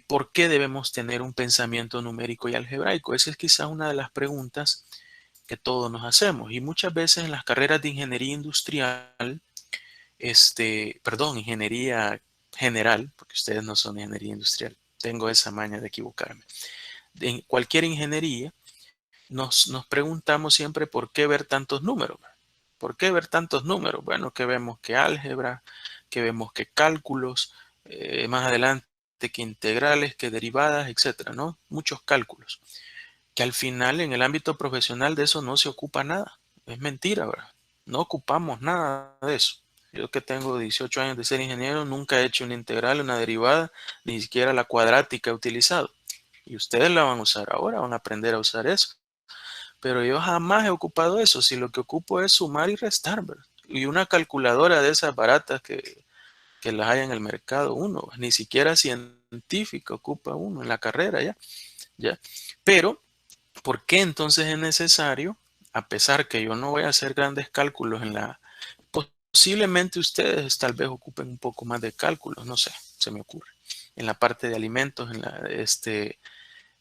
¿Por qué debemos tener un pensamiento numérico y algebraico? Esa es quizás una de las preguntas que todos nos hacemos. Y muchas veces en las carreras de ingeniería industrial, perdón, ingeniería general, porque ustedes no son ingeniería industrial, tengo esa maña de equivocarme. En cualquier ingeniería, nos preguntamos siempre por qué ver tantos números. ¿Por qué ver tantos números? Bueno, que vemos que álgebra, que vemos que cálculos, más adelante que integrales, que derivadas, etcétera, ¿no? Muchos cálculos. Que al final en el ámbito profesional de eso no se ocupa nada. Es mentira, ¿verdad? No ocupamos nada de eso. Yo que tengo 18 años de ser ingeniero, nunca he hecho una integral, una derivada, ni siquiera la cuadrática he utilizado. Y ustedes la van a usar ahora, van a aprender a usar eso. Pero yo jamás he ocupado eso. Si lo que ocupo es sumar y restar, ¿verdad? Y una calculadora de esas baratas que las hay en el mercado, uno, ni siquiera científico ocupa uno en la carrera ya, ya. Pero, ¿por qué entonces es necesario, a pesar que yo no voy a hacer grandes cálculos en la, posiblemente ustedes tal vez ocupen un poco más de cálculos, no sé, se me ocurre, en la parte de alimentos,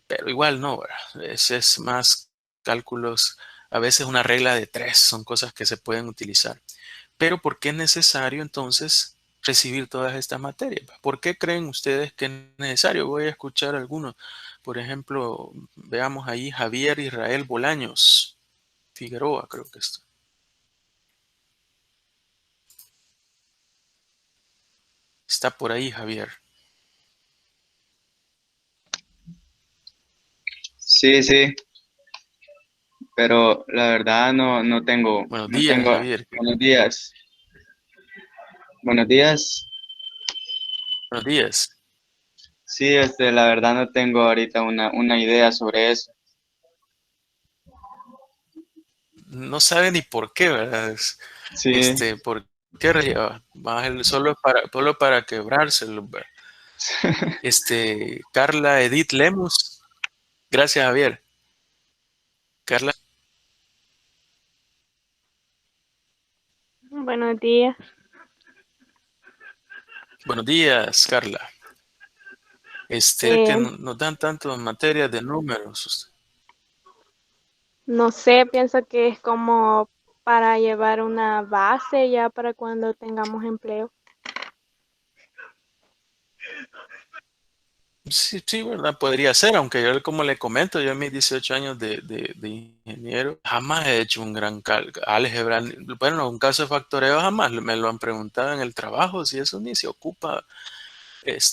pero igual no, ¿verdad? Es más cálculos, a veces una regla de tres, son cosas que se pueden utilizar. Pero ¿por qué es necesario entonces recibir todas estas materias? ¿Por qué creen ustedes que es necesario? Voy a escuchar algunos. Por ejemplo, veamos ahí Javier Israel Bolaños, Figueroa, creo que está por ahí, Javier. Sí, sí, pero la verdad Buenos no días, tengo, Javier. buenos días, buenos días. Buenos días. Sí, la verdad no tengo ahorita una idea sobre eso. No sabe ni por qué, ¿verdad? Sí, ¿Por qué relleva? Solo para quebrárselo, ¿verdad? Carla Edith Lemus. Gracias, Javier. Carla, Buenos días. buenos días, Carla. Que Eh, nos dan tantas materias de números. no sé, pienso que es como para llevar una base ya para cuando tengamos empleo. Sí, sí, ¿verdad? Podría ser, aunque yo, como le comento, yo en mis 18 años de ingeniero, jamás he hecho un gran álgebra. Bueno, un caso de factoreo jamás me lo han preguntado en el trabajo, si eso ni se ocupa,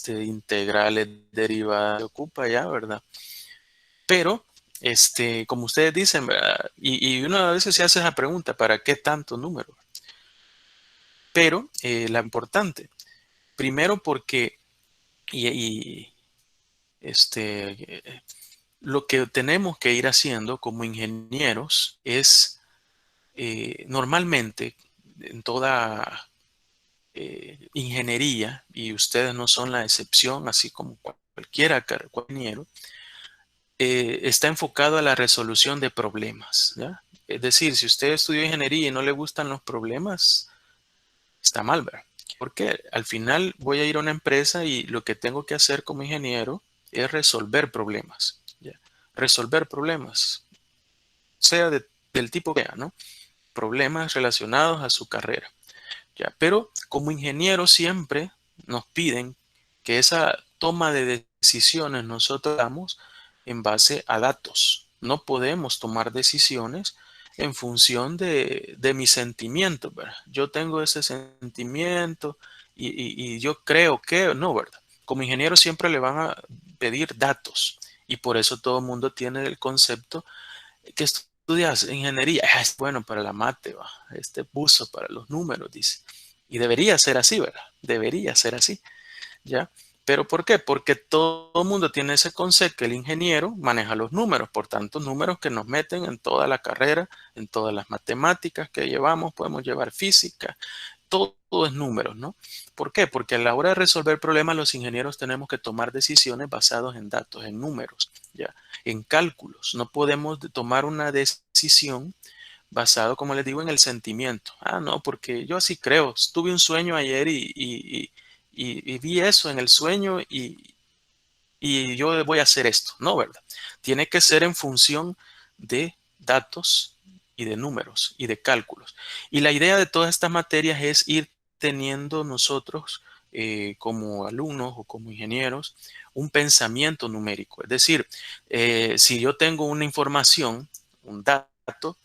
integrales, derivadas, se ocupa ya, ¿verdad? Pero, como ustedes dicen, ¿verdad? Y uno a veces se hace esa pregunta, ¿para qué tanto número? Pero, la importante, primero porque, y lo que tenemos que ir haciendo como ingenieros es normalmente en toda ingeniería, y ustedes no son la excepción, así como cualquiera ingeniero, está enfocado a la resolución de problemas, ¿ya? Es decir, si usted estudió ingeniería y no le gustan los problemas, está mal, ¿verdad? Porque al final voy a ir a una empresa y lo que tengo que hacer como ingeniero es resolver problemas, ¿ya? Resolver problemas, sea del tipo que sea, ¿no? Problemas relacionados a su carrera, ¿ya? Pero como ingeniero siempre nos piden que esa toma de decisiones nosotros damos en base a datos. No podemos tomar decisiones en función de mis sentimientos, ¿verdad? Yo tengo ese sentimiento y yo creo que no, ¿verdad? Como ingeniero siempre le van a pedir datos y por eso todo el mundo tiene el concepto que estudias ingeniería. Es bueno para la mate, va. Este puso para los números, dice. Y debería ser así, ¿verdad? Debería ser así, ¿ya? ¿Pero por qué? Porque todo el mundo tiene ese concepto que el ingeniero maneja los números, por tanto, números que nos meten en toda la carrera, en todas las matemáticas que llevamos, podemos llevar física, todo es números, ¿no? ¿Por qué? Porque a la hora de resolver problemas, los ingenieros tenemos que tomar decisiones basadas en datos, en números, ¿ya? En cálculos. No podemos tomar una decisión basado, como les digo, en el sentimiento. Ah, no, porque yo así creo. Tuve un sueño ayer y vi eso en el sueño y yo voy a hacer esto. No, ¿verdad? Tiene que ser en función de datos y de números y de cálculos. Y la idea de todas estas materias es ir teniendo nosotros como alumnos o como ingenieros un pensamiento numérico. Es decir, si yo tengo una información, un dato,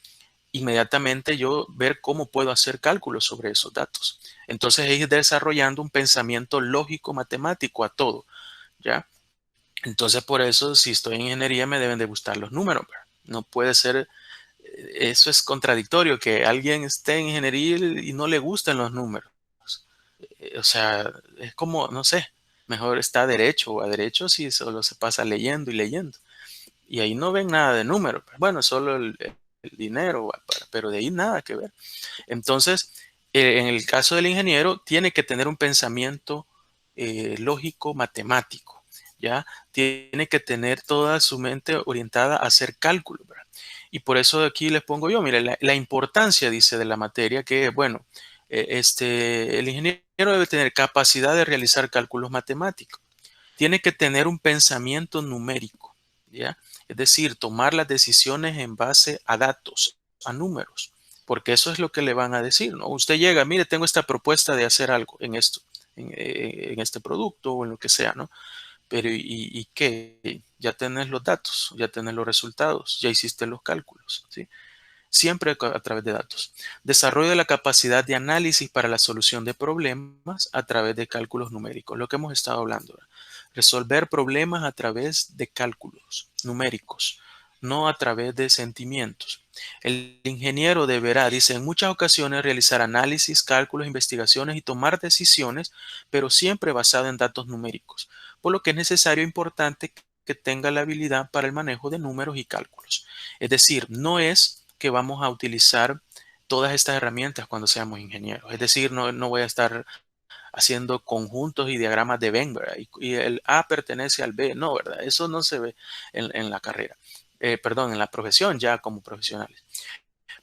inmediatamente yo ver cómo puedo hacer cálculos sobre esos datos. Entonces ir desarrollando un pensamiento lógico matemático a todo, ¿ya? Entonces por eso si estoy en ingeniería me deben de gustar los números, ¿verdad? No puede ser, eso es contradictorio, que alguien esté en ingeniería y no le gusten los números. O sea, es como, no sé, mejor está a derecho o a derecho si solo se pasa leyendo y leyendo. Y ahí no ven nada de números. Bueno, solo el dinero, pero de ahí nada que ver. Entonces, en el caso del ingeniero, tiene que tener un pensamiento lógico, matemático, ¿ya? Tiene que tener toda su mente orientada a hacer cálculos, ¿verdad? Y por eso aquí les pongo yo, mire, la importancia, dice, de la materia, que, bueno, el ingeniero debe tener capacidad de realizar cálculos matemáticos. Tiene que tener un pensamiento numérico, ¿ya? Es decir, tomar las decisiones en base a datos, a números, porque eso es lo que le van a decir, ¿no? Usted llega, mire, tengo esta propuesta de hacer algo en esto, en este producto o en lo que sea, ¿no? Pero ¿y qué? Ya tenés los datos, ya tenés los resultados, ya hiciste los cálculos, ¿sí? Siempre a través de datos. Desarrollo de la capacidad de análisis para la solución de problemas a través de cálculos numéricos, lo que hemos estado hablando. ¿Verdad? Resolver problemas a través de cálculos numéricos, no a través de sentimientos. El ingeniero deberá, dice, en muchas ocasiones realizar análisis, cálculos, investigaciones y tomar decisiones, pero siempre basado en datos numéricos, por lo que es necesario e importante que tenga la habilidad para el manejo de números y cálculos. Es decir, no es que vamos a utilizar todas estas herramientas cuando seamos ingenieros. Es decir, no voy a estar haciendo conjuntos y diagramas de Venn, ¿verdad? Y el A pertenece al B. No, ¿verdad? Eso no se ve en la carrera. Perdón, en la profesión ya como profesionales.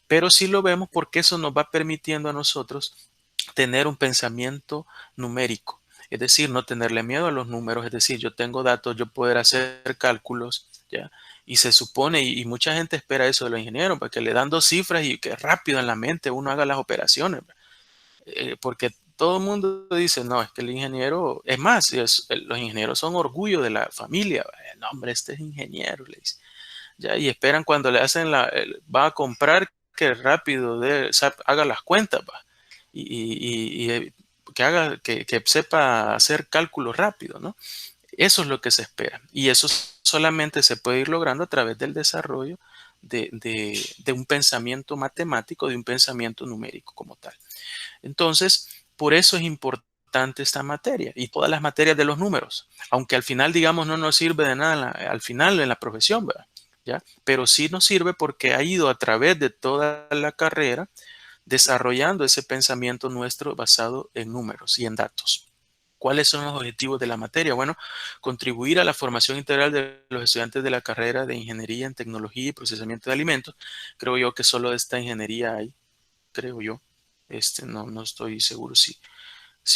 Pero sí lo vemos porque eso nos va permitiendo a nosotros tener un pensamiento numérico. Es decir, no tenerle miedo a los números. Es decir, yo tengo datos, yo poder hacer cálculos, ¿ya? Y se supone, y mucha gente espera eso de los ingenieros, porque le dan dos cifras y que rápido en la mente uno haga las operaciones. Porque todo el mundo dice, no, es que el ingeniero, es más, los ingenieros son orgullo de la familia. No, hombre, este es ingeniero, le dice. ¿Ya? Y esperan cuando le hacen va a comprar que rápido haga las cuentas, ¿va? Y que haga, que sepa hacer cálculos rápido, ¿no? Eso es lo que se espera. Y eso solamente se puede ir logrando a través del desarrollo de un pensamiento matemático, de un pensamiento numérico como tal. Entonces, por eso es importante esta materia y todas las materias de los números, aunque al final, digamos, no nos sirve de nada al final en la profesión, ¿verdad? ¿Ya? Pero sí nos sirve porque ha ido a través de toda la carrera desarrollando ese pensamiento nuestro basado en números y en datos. ¿Cuáles son los objetivos de la materia? Bueno, contribuir a la formación integral de los estudiantes de la carrera de Ingeniería en Tecnología y Procesamiento de Alimentos. Creo yo que solo esta ingeniería hay, creo yo. No estoy seguro si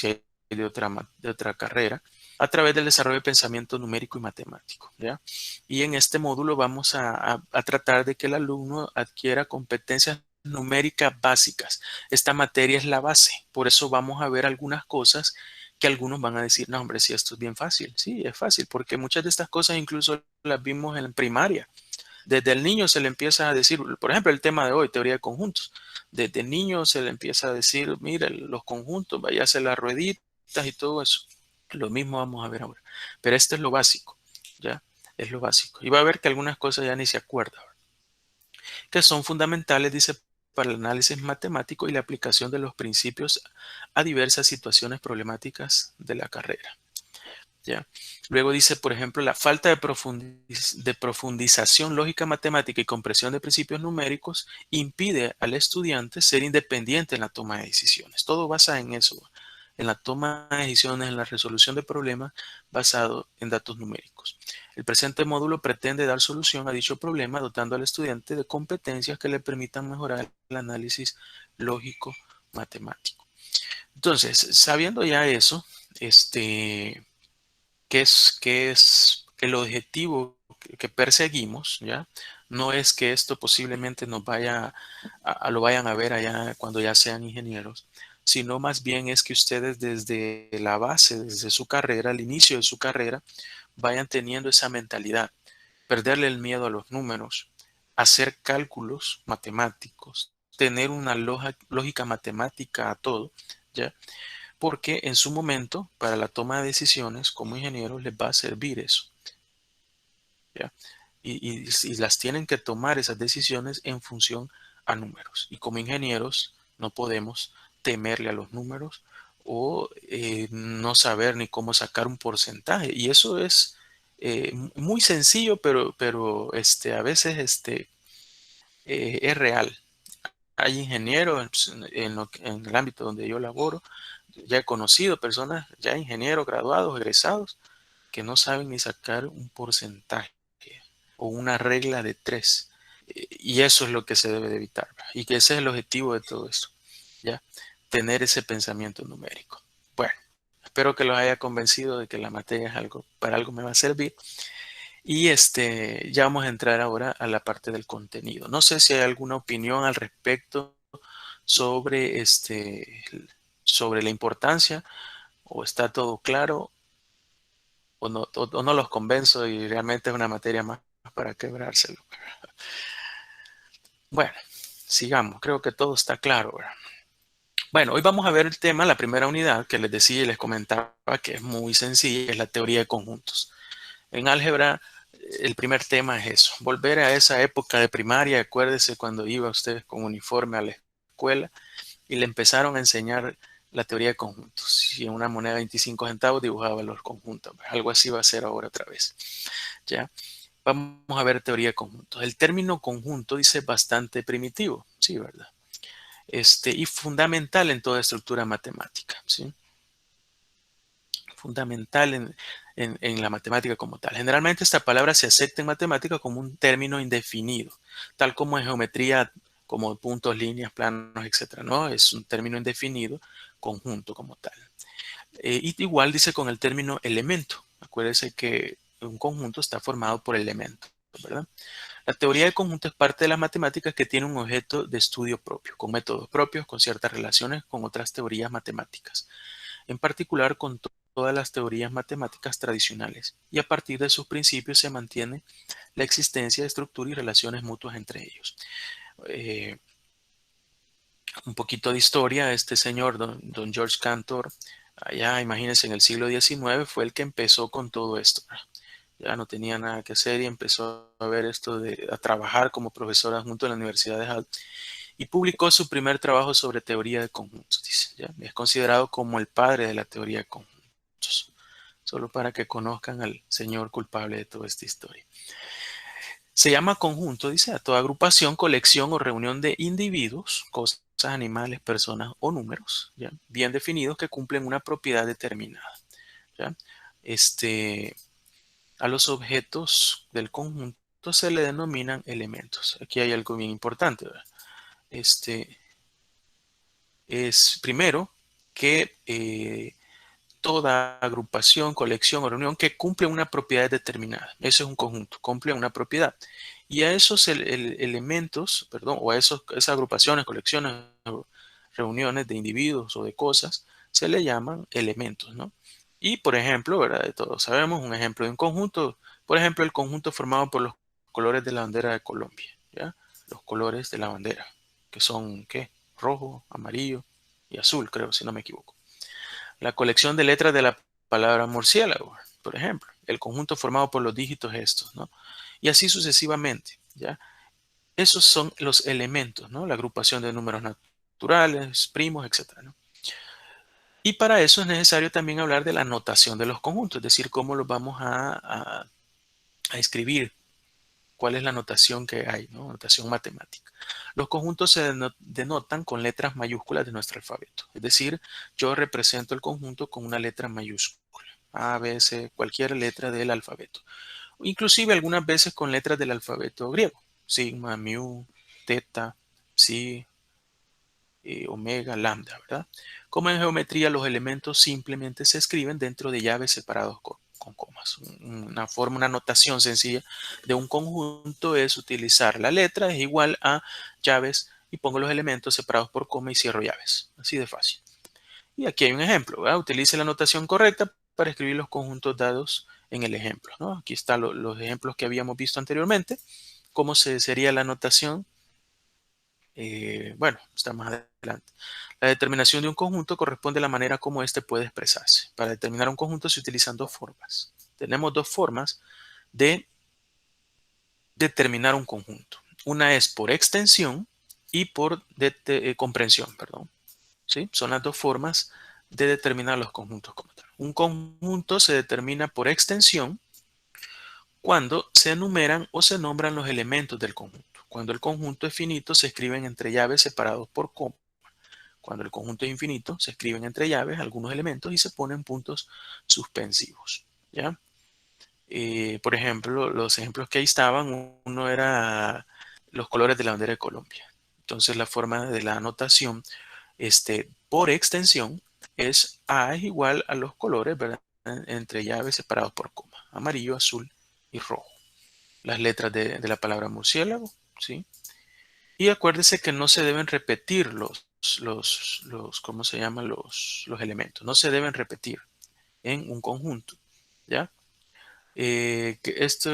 hay de otra carrera, a través del desarrollo de pensamiento numérico y matemático, ¿ya? Y en este módulo vamos a tratar de que el alumno adquiera competencias numéricas básicas. Esta materia es la base, por eso vamos a ver algunas cosas que algunos van a decir, no, hombre, si esto es bien fácil. Sí, es fácil, porque muchas de estas cosas incluso las vimos en primaria. Desde el niño se le empieza a decir, por ejemplo, el tema de hoy, teoría de conjuntos. Desde el niño se le empieza a decir, mire, los conjuntos, vaya a hacer las rueditas y todo eso. Lo mismo vamos a ver ahora. Pero esto es lo básico, ¿ya? Es lo básico. Y va a ver que algunas cosas ya ni se acuerdan, que son fundamentales, dice, para el análisis matemático y la aplicación de los principios a diversas situaciones problemáticas de la carrera. ¿Ya? Luego dice, por ejemplo, la falta de profundización lógica matemática y comprensión de principios numéricos impide al estudiante ser independiente en la toma de decisiones. Todo basa en eso, en la toma de decisiones, en la resolución de problemas basado en datos numéricos. El presente módulo pretende dar solución a dicho problema dotando al estudiante de competencias que le permitan mejorar el análisis lógico matemático. Entonces, sabiendo ya eso, ¿qué es el objetivo que perseguimos, ¿ya? No es que esto posiblemente nos vaya lo vayan a ver allá cuando ya sean ingenieros, sino más bien es que ustedes desde la base, desde su carrera, al inicio de su carrera, vayan teniendo esa mentalidad, perderle el miedo a los números, hacer cálculos matemáticos, tener una lógica matemática a todo, ¿ya? Porque en su momento, para la toma de decisiones como ingenieros, les va a servir eso, ¿ya? Y las tienen que tomar esas decisiones en función a números. Y como ingenieros no podemos temerle a los números o no saber ni cómo sacar un porcentaje. Y eso es muy sencillo, pero a veces es real. Hay ingenieros en el ámbito donde yo laboro. Ya he conocido personas, ya ingenieros graduados, egresados, que no saben ni sacar un porcentaje o una regla de tres. Y eso es lo que se debe de evitar, ¿verdad? Y que ese es el objetivo de todo esto, ¿ya? Tener ese pensamiento numérico. Bueno, espero que los haya convencido de que la materia es algo, para algo me va a servir. Y ya vamos a entrar ahora a la parte del contenido. No sé si hay alguna opinión al respecto sobre sobre la importancia, o está todo claro, o no los convenzo y realmente es una materia más para quebrárselo. Bueno, sigamos. Creo que todo está claro, ¿verdad? Bueno, hoy vamos a ver el tema, la primera unidad que les decía y les comentaba que es muy sencilla, es la teoría de conjuntos. En álgebra, el primer tema es eso, volver a esa época de primaria. Acuérdese cuando iba usted con uniforme a la escuela y le empezaron a enseñar la teoría de conjuntos. Y en una moneda de 25 centavos dibujaba los conjuntos. Algo así va a ser ahora otra vez. ¿Ya? Vamos a ver teoría de conjuntos. El término conjunto dice bastante primitivo, sí, ¿verdad? Y fundamental en toda estructura matemática, ¿sí? Fundamental en la matemática como tal. Generalmente esta palabra se acepta en matemática como un término indefinido, tal como en geometría, como puntos, líneas, planos, etcétera, ¿no? Es un término indefinido, conjunto como tal. Y igual dice con el término elemento. Acuérdese que un conjunto está formado por elementos, ¿verdad? La teoría de conjuntos es parte de las matemáticas que tiene un objeto de estudio propio, con métodos propios, con ciertas relaciones con otras teorías matemáticas, en particular con todas las teorías matemáticas tradicionales, y a partir de sus principios se mantiene la existencia de estructura y relaciones mutuas entre ellos. Eh, un poquito de historia, este señor, don George Cantor, allá, imagínense, en el siglo XIX, fue el que empezó con todo esto. Ya no tenía nada que hacer y empezó a ver esto a trabajar como profesor adjunto en la Universidad de Hull y publicó su primer trabajo sobre teoría de conjuntos. Dice, ¿ya? Es considerado como el padre de la teoría de conjuntos, solo para que conozcan al señor culpable de toda esta historia. Se llama conjunto, dice, a toda agrupación, colección o reunión de individuos, cosas, animales, personas o números, ¿ya? Bien definidos, que cumplen una propiedad determinada, ¿ya? A los objetos del conjunto se le denominan elementos. Aquí hay algo bien importante, ¿verdad? Es primero que toda agrupación, colección o reunión que cumple una propiedad determinada. Eso es un conjunto, cumple una propiedad. Y a esos elementos, perdón, o a esas agrupaciones, colecciones, reuniones de individuos o de cosas, se le llaman elementos, ¿no? Y por ejemplo, ¿verdad? Todos sabemos un ejemplo de un conjunto, por ejemplo, el conjunto formado por los colores de la bandera de Colombia, ¿ya? Los colores de la bandera, que son, ¿qué? Rojo, amarillo y azul, creo, si no me equivoco. La colección de letras de la palabra murciélago, por ejemplo, el conjunto formado por los dígitos estos, ¿no? Y así sucesivamente, ¿ya? Esos son los elementos, ¿no? La agrupación de números naturales, primos, etcétera, ¿no? Y para eso es necesario también hablar de la notación de los conjuntos, es decir, cómo los vamos a escribir, cuál es la notación que hay, ¿no? Notación matemática. Los conjuntos se denotan con letras mayúsculas de nuestro alfabeto. Es decir, yo represento el conjunto con una letra mayúscula. A, B, C, cualquier letra del alfabeto. Inclusive algunas veces con letras del alfabeto griego. Sigma, mu, teta, psi, omega, lambda, ¿verdad? Como en geometría, los elementos simplemente se escriben dentro de llaves separados con con comas. Una notación sencilla de un conjunto es utilizar la letra es igual a llaves y pongo los elementos separados por coma y cierro llaves. Así de fácil. Y aquí hay un ejemplo, ¿verdad? Utilice la notación correcta para escribir los conjuntos dados en el ejemplo, ¿no? Aquí están los ejemplos que habíamos visto anteriormente. ¿Cómo sería la notación? Bueno, está más adelante. La determinación de un conjunto corresponde a la manera como éste puede expresarse. Para determinar un conjunto se utilizan dos formas. Tenemos dos formas de determinar un conjunto. Una es por extensión y por comprensión, perdón. ¿Sí? Son las dos formas de determinar los conjuntos como tal. Un conjunto se determina por extensión cuando se enumeran o se nombran los elementos del conjunto. Cuando el conjunto es finito, se escriben entre llaves separados por coma. Cuando el conjunto es infinito, se escriben entre llaves algunos elementos y se ponen puntos suspensivos. ¿Ya? Por ejemplo, los ejemplos que ahí estaban, uno era los colores de la bandera de Colombia. Entonces, la forma de la anotación por extensión es A es igual a los colores, ¿verdad? Entre llaves separados por coma. Amarillo, azul y rojo. Las letras de la palabra murciélago, ¿sí? Y acuérdese que no se deben repetir ¿cómo se llaman? Los elementos. No se deben repetir en un conjunto, ¿ya? Que esto,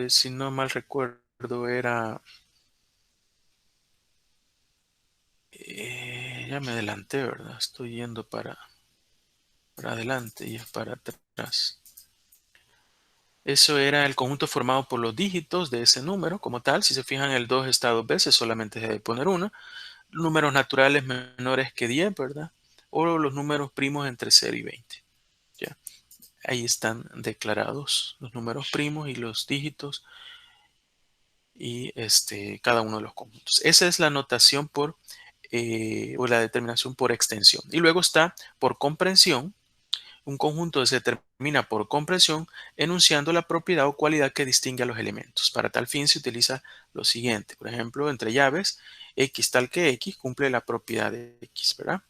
si no mal recuerdo, era... ya me adelanté, ¿verdad? Estoy yendo para adelante y es para atrás. Eso era el conjunto formado por los dígitos de ese número como tal. Si se fijan, el 2 está dos veces, solamente se debe poner uno. Números naturales menores que 10, ¿verdad? O los números primos entre 0 y 20. ¿Ya? Ahí están declarados los números primos y los dígitos y cada uno de los conjuntos. Esa es la notación o la determinación por extensión. Y luego está por comprensión. Un conjunto se determina por comprensión enunciando la propiedad o cualidad que distingue a los elementos. Para tal fin se utiliza lo siguiente. Por ejemplo, entre llaves, x tal que x cumple la propiedad de x, ¿verdad?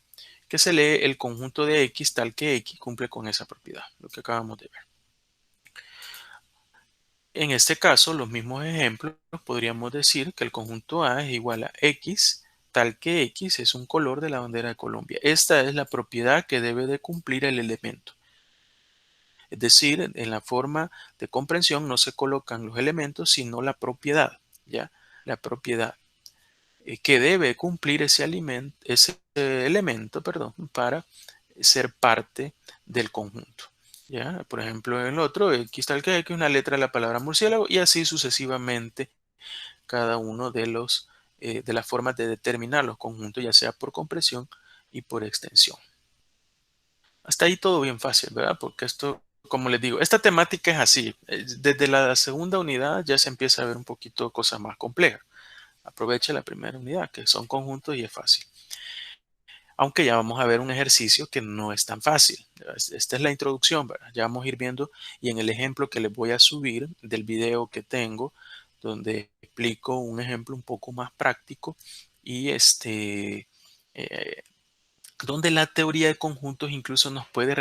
Que se lee el conjunto de x tal que x cumple con esa propiedad, lo que acabamos de ver. En este caso, los mismos ejemplos, podríamos decir que el conjunto A es igual a x tal que x es un color de la bandera de Colombia. Esta es la propiedad que debe de cumplir el elemento. Es decir, en la forma de comprensión no se colocan los elementos, sino la propiedad, ¿ya? La propiedad que debe cumplir ese elemento, perdón, para ser parte del conjunto, ¿ya? Por ejemplo, en el otro, x tal que x, una letra de la palabra murciélago, y así sucesivamente cada uno de las formas de determinar los conjuntos, ya sea por comprensión y por extensión. Hasta ahí todo bien fácil, ¿verdad? Porque esto, como les digo, esta temática es así. Desde la segunda unidad ya se empieza a ver un poquito cosas más complejas. Aproveche la primera unidad, que son conjuntos y es fácil. Aunque ya vamos a ver un ejercicio que no es tan fácil. Esta es la introducción, ¿verdad? Ya vamos a ir viendo y en el ejemplo que les voy a subir del video que tengo, donde explico un ejemplo un poco más práctico y donde la teoría de conjuntos incluso nos puede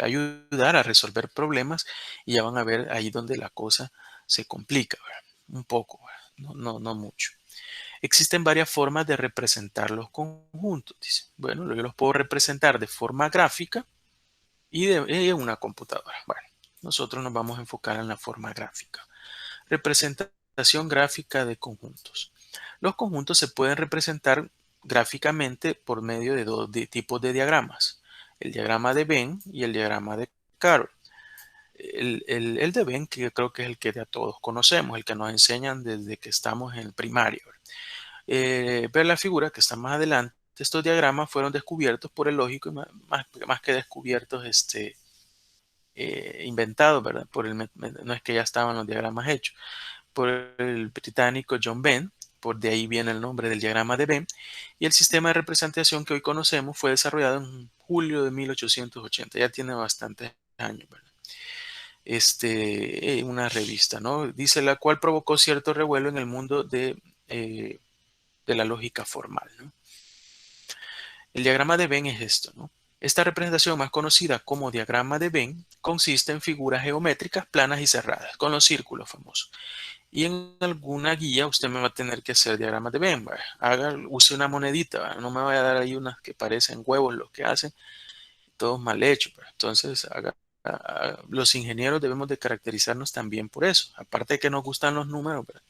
ayudar a resolver problemas y ya van a ver ahí donde la cosa se complica, ¿verdad? Un poco, ¿verdad? No mucho. Existen varias formas de representar los conjuntos, dice. Bueno, yo los puedo representar de forma gráfica y en una computadora. Bueno, nosotros nos vamos a enfocar en la forma gráfica. Representación gráfica de conjuntos. Los conjuntos se pueden representar gráficamente por medio de dos tipos de diagramas. El diagrama de Venn y el diagrama de Carroll. El de Venn, que yo creo que es el que ya todos conocemos, el que nos enseñan desde que estamos en el primario. Ver la figura que está más adelante. Estos diagramas fueron descubiertos por el lógico y más que descubiertos, inventados, ¿verdad? No es que ya estaban los diagramas hechos. Por el británico John Venn, por de ahí viene el nombre del diagrama de Venn, y el sistema de representación que hoy conocemos fue desarrollado en julio de 1880, ya tiene bastantes años, ¿verdad? Una revista, ¿no? Dice la cual provocó cierto revuelo en el mundo de la lógica formal, ¿no? El diagrama de Venn es esto, ¿no? Esta representación, más conocida como diagrama de Venn, consiste en figuras geométricas planas y cerradas, con los círculos famosos. Y en alguna guía usted me va a tener que hacer diagramas de Venn. Use una monedita, ¿vale? No me vaya a dar ahí unas que parecen huevos los que hacen, todos mal hechos, ¿vale? Entonces, los ingenieros debemos de caracterizarnos también por eso. Aparte de que nos gustan los números, ¿verdad?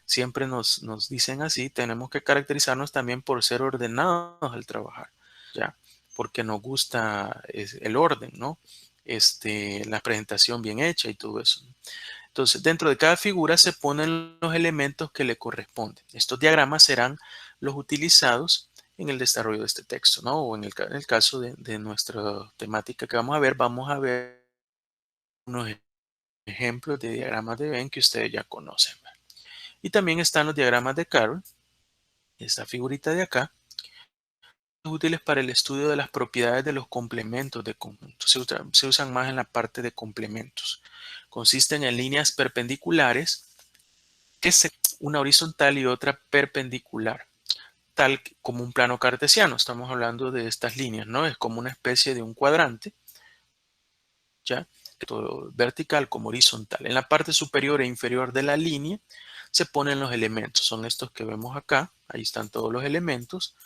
Siempre nos dicen así, tenemos que caracterizarnos también por ser ordenados al trabajar, ¿ya? Porque nos gusta el orden, ¿no? La presentación bien hecha y todo eso, ¿no? Entonces, dentro de cada figura se ponen los elementos que le corresponden. Estos diagramas serán los utilizados en el desarrollo de este texto, ¿no? O en el caso de nuestra temática que vamos a ver unos ejemplos de diagramas de Venn que ustedes ya conocen, ¿verdad? Y también están los diagramas de Carroll, esta figurita de acá, útiles para el estudio de las propiedades de los complementos de conjuntos. Se usan más en la parte de complementos. Consisten en líneas perpendiculares que se una horizontal y otra perpendicular, tal como un plano cartesiano. Estamos hablando de estas líneas, ¿no? Es como una especie de un cuadrante, ¿ya? Todo vertical como horizontal. En la parte superior e inferior de la línea se ponen los elementos. Son estos que vemos acá. Ahí están todos los elementos.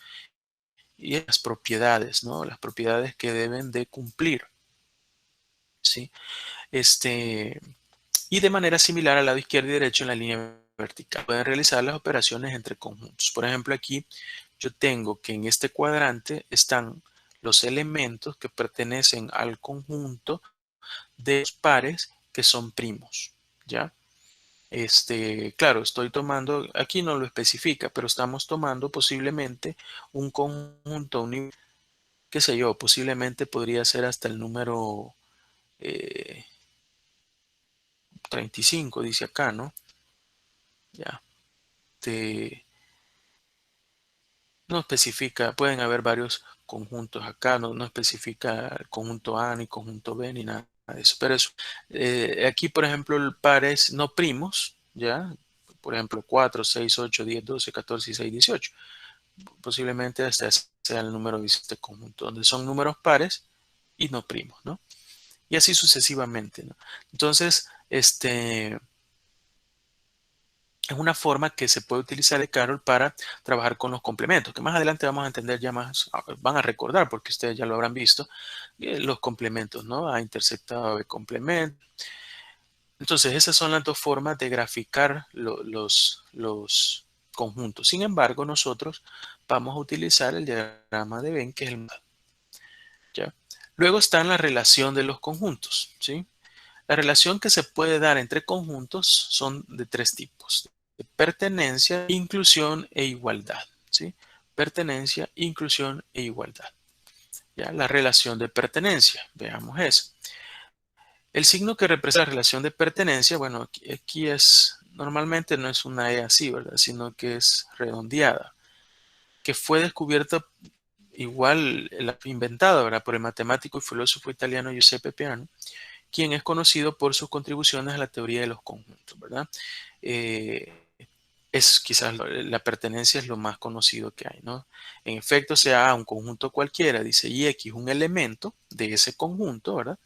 Y las propiedades, ¿no? Las propiedades que deben de cumplir, ¿sí? Y de manera similar al lado izquierdo y derecho en la línea vertical. Pueden realizar las operaciones entre conjuntos. Por ejemplo, aquí yo tengo que en este cuadrante están los elementos que pertenecen al conjunto de los pares que son primos, ¿ya? Claro, estoy tomando, aquí no lo especifica, pero estamos tomando posiblemente un conjunto, qué sé yo, posiblemente podría ser hasta el número 35, dice acá, ¿no? Ya, no especifica, pueden haber varios conjuntos acá, no especifica el conjunto A, ni conjunto B, ni nada de eso. Pero eso, aquí, por ejemplo, el pares no primos, ¿ya? Por ejemplo, 4, 6, 8, 10, 12, 14, 16, 18. Posiblemente hasta ese sea el número de este conjunto, donde son números pares y no primos, ¿no? Y así sucesivamente, ¿no? Entonces, es una forma que se puede utilizar de Carol para trabajar con los complementos, que más adelante vamos a entender ya más, van a recordar porque ustedes ya lo habrán visto, los complementos, ¿no? A intersectado de complemento. Entonces, esas son las dos formas de graficar los conjuntos. Sin embargo, nosotros vamos a utilizar el diagrama de Venn, que es el ¿ya? Luego está la relación de los conjuntos, ¿sí? La relación que se puede dar entre conjuntos son de tres tipos: de pertenencia, inclusión e igualdad, ¿sí? Pertenencia, inclusión e igualdad. ¿Ya? La relación de pertenencia, veamos eso. El signo que representa la relación de pertenencia, bueno, aquí normalmente no es una E así, ¿verdad? Sino que es redondeada, que fue descubierta igual, inventada, ¿verdad? Por el matemático y filósofo italiano Giuseppe Peano, quien es conocido por sus contribuciones a la teoría de los conjuntos, ¿verdad? Eh, es quizás la pertenencia es lo más conocido que hay, ¿no? En efecto, sea A un conjunto cualquiera, dice, y X un elemento de ese conjunto, ¿verdad?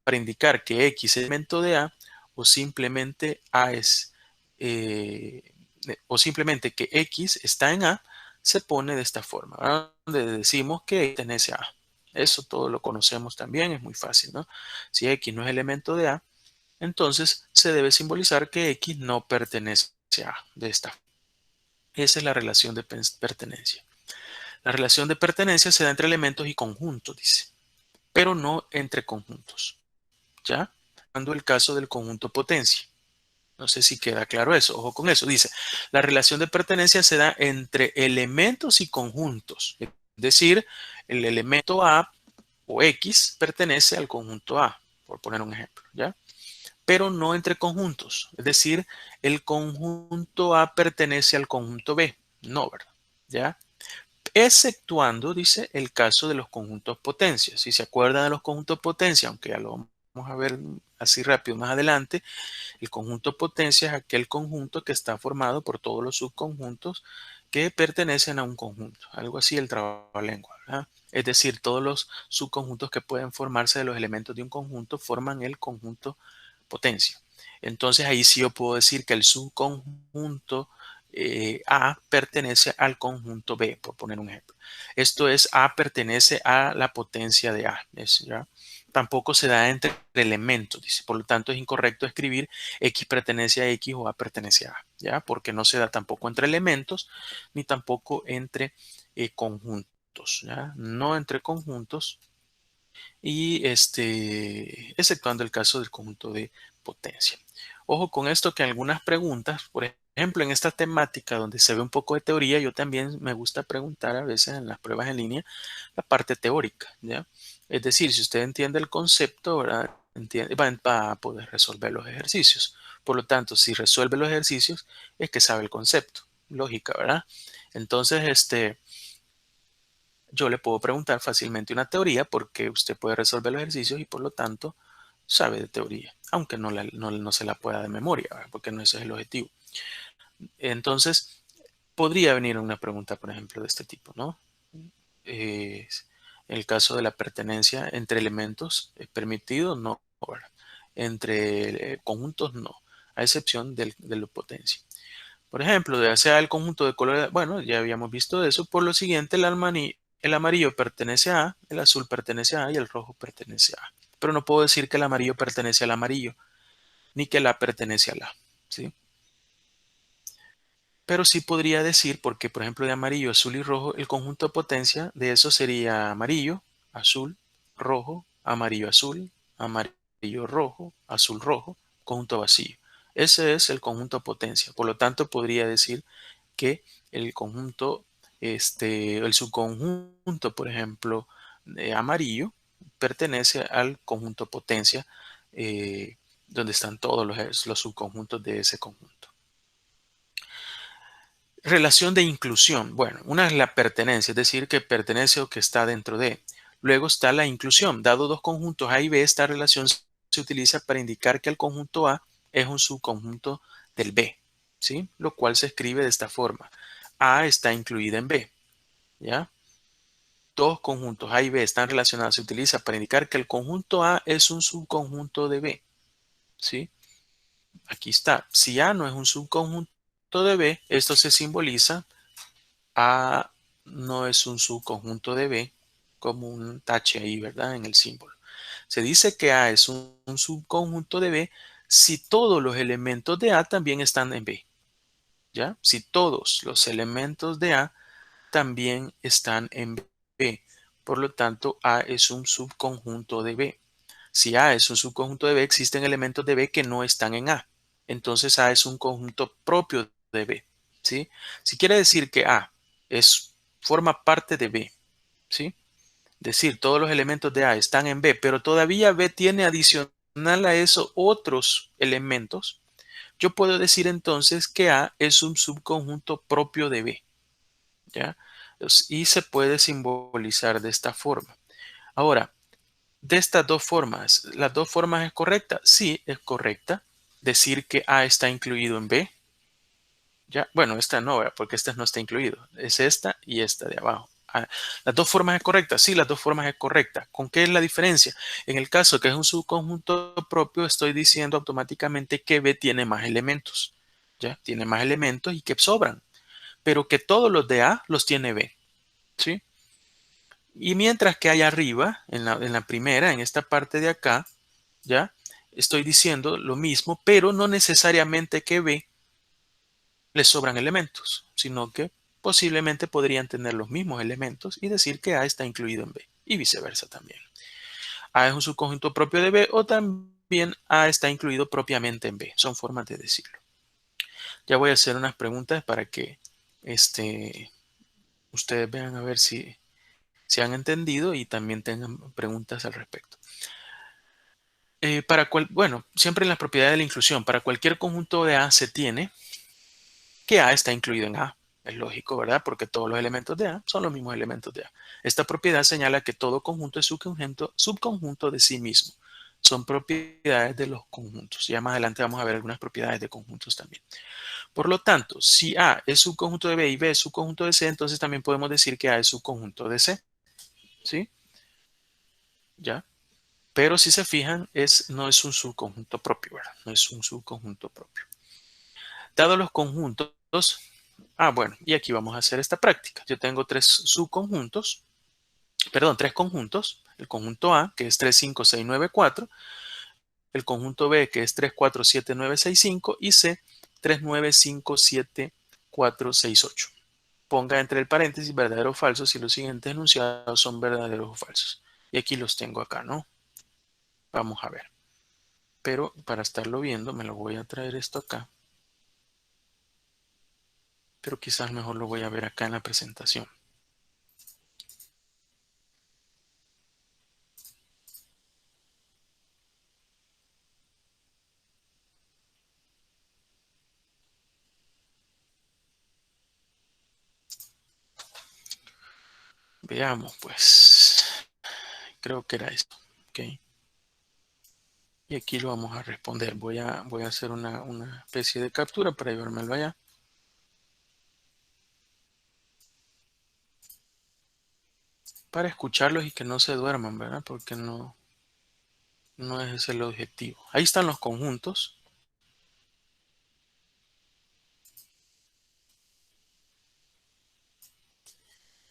Para indicar que X es elemento de A, o simplemente A es, o simplemente que X está en A, se pone de esta forma, ¿verdad? Donde decimos que pertenece a A. Eso todo lo conocemos también, es muy fácil, ¿no? Si X no es elemento de A, entonces se debe simbolizar que X no pertenece a A de esta forma. Esa es la relación de pertenencia. La relación de pertenencia se da entre elementos y conjuntos, dice, pero no entre conjuntos, ¿ya? Dando el caso del conjunto potencia. No sé si queda claro eso. Ojo con eso. Dice, la relación de pertenencia se da entre elementos y conjuntos. Es decir, el elemento A o X pertenece al conjunto A, por poner un ejemplo, ¿ya? Pero no entre conjuntos. Es decir, el conjunto A pertenece al conjunto B. No, ¿verdad? ¿Ya? Exceptuando, dice, el caso de los conjuntos potencias. Si se acuerdan de los conjuntos potencia, aunque ya lo vamos a ver así rápido más adelante, el conjunto potencia es aquel conjunto que está formado por todos los subconjuntos que pertenecen a un conjunto. Algo así el trabalengua, ¿verdad? Es decir, todos los subconjuntos que pueden formarse de los elementos de un conjunto forman el conjunto potencia. Entonces ahí sí yo puedo decir que el subconjunto A pertenece al conjunto B, por poner un ejemplo. Esto es, A pertenece a la potencia de A. ¿Ya? Tampoco se da entre elementos, dice. Por lo tanto, es incorrecto escribir X pertenece a X o A pertenece a A, ¿ya? Porque no se da tampoco entre elementos ni tampoco entre conjuntos, ¿ya? No entre conjuntos y exceptuando el caso del conjunto de potencia. Ojo con esto que algunas preguntas, por ejemplo, en esta temática donde se ve un poco de teoría, yo también me gusta preguntar a veces en las pruebas en línea la parte teórica, ¿ya? Es decir, si usted entiende el concepto, ¿verdad? Va a poder resolver los ejercicios. Por lo tanto, si resuelve los ejercicios, es que sabe el concepto. Lógica, ¿verdad? Entonces, yo le puedo preguntar fácilmente una teoría porque usted puede resolver los ejercicios y por lo tanto sabe de teoría, aunque no se la pueda de memoria, ¿verdad? Porque no ese es el objetivo. Entonces, podría venir una pregunta, por ejemplo, de este tipo, ¿no? En el caso de la pertenencia entre elementos, ¿es permitido? No, ¿verdad? Entre conjuntos, no, a excepción de la potencia. Por ejemplo, ya sea el conjunto de colores, bueno, ya habíamos visto eso. Por lo siguiente, el amarillo pertenece a A, el azul pertenece a A y el rojo pertenece a A. Pero no puedo decir que el amarillo pertenece al amarillo, ni que el A pertenece al A, ¿sí? Pero sí podría decir, porque por ejemplo de amarillo, azul y rojo, el conjunto de potencia de eso sería amarillo, azul, rojo, amarillo, azul, amarillo, rojo, azul, rojo, conjunto vacío. Ese es el conjunto de potencia. Por lo tanto, podría decir que el conjunto, el subconjunto, por ejemplo, de amarillo, pertenece al conjunto potencia, donde están todos los subconjuntos de ese conjunto. Relación de inclusión. Bueno, una es la pertenencia, es decir, que pertenece o que está dentro de. Luego está la inclusión. Dado dos conjuntos A y B, esta relación se utiliza para indicar que el conjunto A es un subconjunto del B, ¿sí? Lo cual se escribe de esta forma. A está incluida en B, ¿ya? Dos conjuntos A y B están relacionados. Se utiliza para indicar que el conjunto A es un subconjunto de B, ¿sí? Aquí está. Si A no es un subconjunto de B, esto se simboliza. A no es un subconjunto de B, como un tache ahí, ¿verdad? En el símbolo. Se dice que A es un subconjunto de B si todos los elementos de A también están en B, ¿ya? Si todos los elementos de A también están en B. Por lo tanto, A es un subconjunto de B. Si A es un subconjunto de B, existen elementos de B que no están en A. Entonces, A es un conjunto propio de B, ¿sí? Si quiere decir que A forma parte de B, ¿sí? Decir, todos los elementos de A están en B, pero todavía B tiene adicional a eso otros elementos. Yo puedo decir entonces que A es un subconjunto propio de B, ¿ya? Y se puede simbolizar de esta forma. Ahora, de estas dos formas, ¿las dos formas es correcta? Sí, es correcta. Decir que A está incluido en B. ¿Ya? Bueno, esta no, porque esta no está incluido. Es esta y esta de abajo. ¿Las dos formas es correcta? Sí, las dos formas es correcta. ¿Con qué es la diferencia? En el caso que es un subconjunto propio, estoy diciendo automáticamente que B tiene más elementos. ¿Ya? Tiene más elementos y que sobran. Pero que todos los de A los tiene B. ¿Sí? Y mientras que allá arriba, en la primera, en esta parte de acá, ¿ya? Estoy diciendo lo mismo, pero no necesariamente que B le sobran elementos, sino que posiblemente podrían tener los mismos elementos y decir que A está incluido en B y viceversa también. A es un subconjunto propio de B o también A está incluido propiamente en B. Son formas de decirlo. Ya voy a hacer unas preguntas para que ustedes vean a ver si han entendido y también tengan preguntas al respecto. Bueno, siempre en las propiedades de la inclusión, para cualquier conjunto de A se tiene que A está incluido en A. Es lógico, ¿verdad? Porque todos los elementos de A son los mismos elementos de A. Esta propiedad señala que todo conjunto es subconjunto de sí mismo. Son propiedades de los conjuntos. Ya más adelante vamos a ver algunas propiedades de conjuntos también. Por lo tanto, si A es subconjunto de B y B es subconjunto de C, entonces también podemos decir que A es subconjunto de C. ¿sí? ¿Ya? Pero si se fijan, no es un subconjunto propio, ¿verdad? No es un subconjunto propio. Dados los conjuntos, bueno, y aquí vamos a hacer esta práctica. Yo tengo tres conjuntos. El conjunto A, que es 3, 5, 6, 9, 4. El conjunto B, que es 3, 4, 7, 9, 6, 5. Y C, 3, 9, 5, 7, 4, 6, 8. Ponga entre el paréntesis verdadero o falso si los siguientes enunciados son verdaderos o falsos. Y aquí los tengo acá, ¿no? Vamos a ver. Pero para estarlo viendo, me lo voy a traer esto acá. Pero quizás mejor lo voy a ver acá en la presentación. Veamos, pues. Creo que era esto. Ok. Y aquí lo vamos a responder. Voy a hacer una especie de captura para llevármelo allá. Para escucharlos y que no se duerman, ¿verdad? Porque no es ese el objetivo. Ahí están los conjuntos.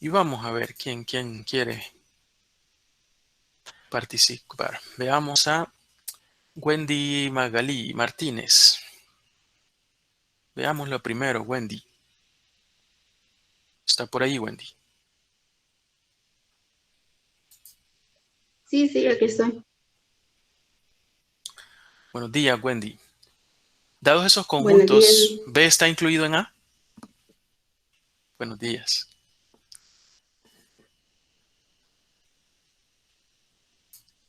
Y vamos a ver quién quiere participar. Veamos a Wendy Magalí Martínez. Veamos lo primero, Wendy. Está por ahí, Wendy. Sí, sí, aquí estoy. Buenos días, Wendy. Dados esos Buenos días. conjuntos, ¿B está incluido en A? Buenos días.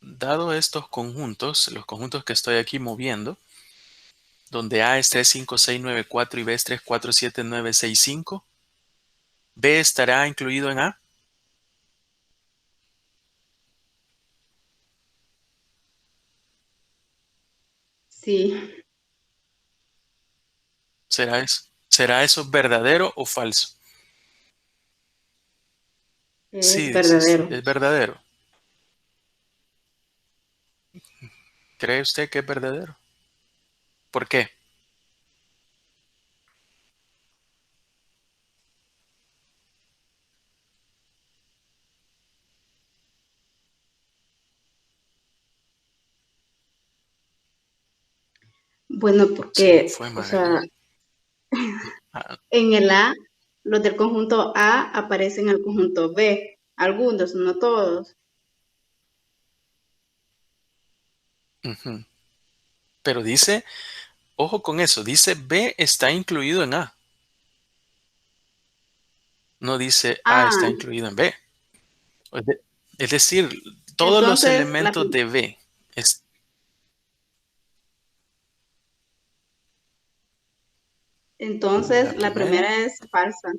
Dado estos conjuntos, los conjuntos que estoy aquí moviendo, donde A es 3, 5, 6, 9, 4 y B es 3, 4, 7, 9, 6, 5, ¿B estará incluido en A? Sí, ¿Será eso verdadero o falso? es Sí, dice, verdadero. es verdadero. ¿Cree usted que es verdadero? ¿Por qué? Bueno, Se me porque, fue o sea, Magali. Ah, en el A, los del conjunto A aparecen en el conjunto B. Algunos, no todos. ujú. Pero dice, ojo con eso, dice B está incluido en A. No dice A Ah, está incluido en B. Es de- es decir, todos los entonces elementos de B la la primera primera es falsa.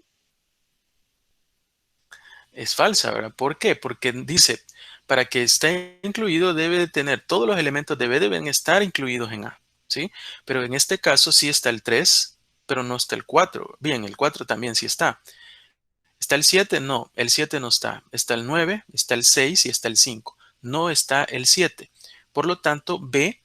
es falsa, ¿verdad? ¿Por qué? Porque dice, para que esté incluido debe de tener, todos los elementos de B deben estar incluidos en A, ¿sí? Pero en este caso sí está el 3, pero no está el 4. Bien, el 4 también sí está. ¿Está el 7? No, el 7 no está. Está el 9, está el 6 y está el 5. No está el 7. Por lo tanto, B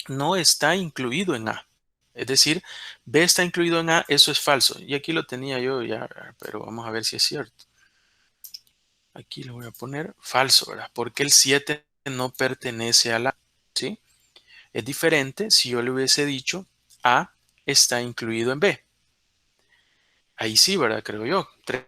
no está incluido en A. Es decir, B está incluido en A, eso es falso. Y aquí lo tenía yo ya, pero vamos a ver si es cierto. Aquí le voy a poner falso, ¿verdad? Porque el 7 no pertenece a la, ¿sí? Es diferente si yo le hubiese dicho A está incluido en B. Ahí sí, ¿verdad? Creo yo. 3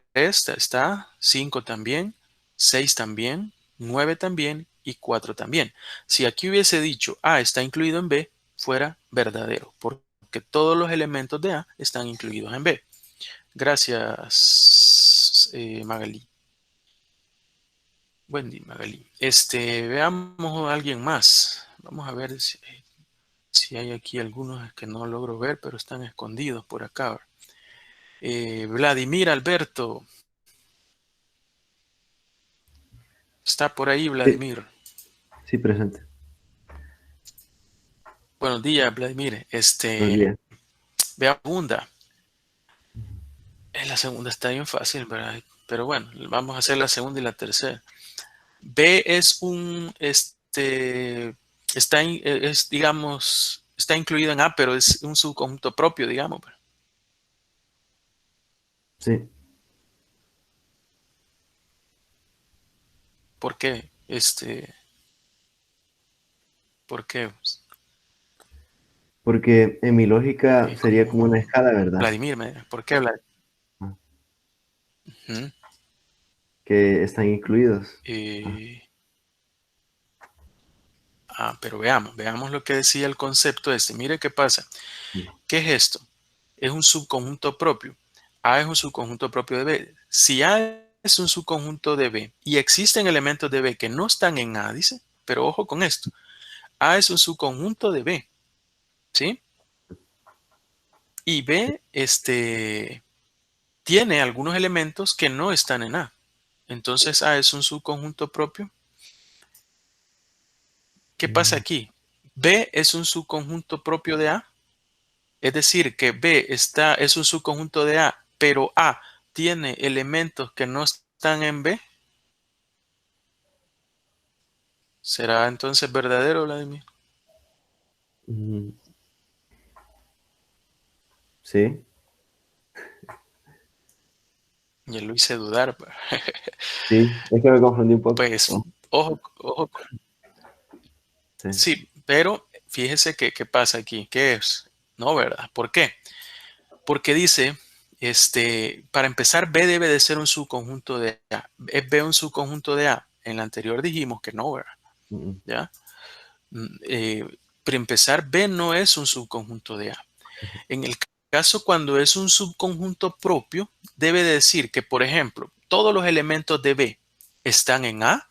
está, 5 también, 6 también, 9 también y 4 también. Si aquí hubiese dicho A está incluido en B, fuera verdadero, porque todos los elementos de A están incluidos en B. Gracias, Magali. Wendy, Magali. Veamos a alguien más. Vamos a ver si hay aquí algunos que no logro ver, pero están escondidos por acá. Vladimir Alberto. Está por ahí, Sí, Vladimir. sí, presente. Buenos días, Vladimir. Buenos días. Vea la segunda. La segunda está bien fácil, ¿verdad? Pero bueno, vamos a hacer la segunda y la tercera. B es digamos, está incluido en A, pero es un subconjunto propio, digamos. Sí, ¿Por qué? ¿Por qué? porque en mi lógica sería como una ¿Cómo? escala, ¿verdad? Vladimir, ¿por qué Vladimir? Ah, Ujú. que están incluidos. Ah, Eh, pero veamos lo que decía el concepto este. Mire qué pasa. sí. ¿Qué es esto? Es un subconjunto propio. A es un subconjunto propio de B. Si A es un subconjunto de B y existen elementos de B que no están en A, dice, pero ojo con esto. A es un subconjunto de B, ¿sí? Y B, tiene algunos elementos que no están en A. Entonces A es un subconjunto propio. ¿Qué pasa Mm, aquí? B es un subconjunto propio de A. Es decir, que B es un subconjunto de A, pero A tiene elementos que no están en B. ¿Será entonces verdadero, Vladimir? mm, sí, Ya lo hice dudar. sí, es que me confundí un poco. Pues, Oh, ojo, sí. sí, pero fíjese qué pasa aquí. ¿Qué es? No, ¿verdad? ¿Por qué? Porque dice, para empezar, B debe de ser un subconjunto de A. ¿Es B un subconjunto de A? En la anterior dijimos que no, ¿verdad? Mm, ¿Ya? Para empezar, B no es un subconjunto de A. En el caso cuando es un subconjunto propio, debe decir que, por ejemplo, todos los elementos de B están en A,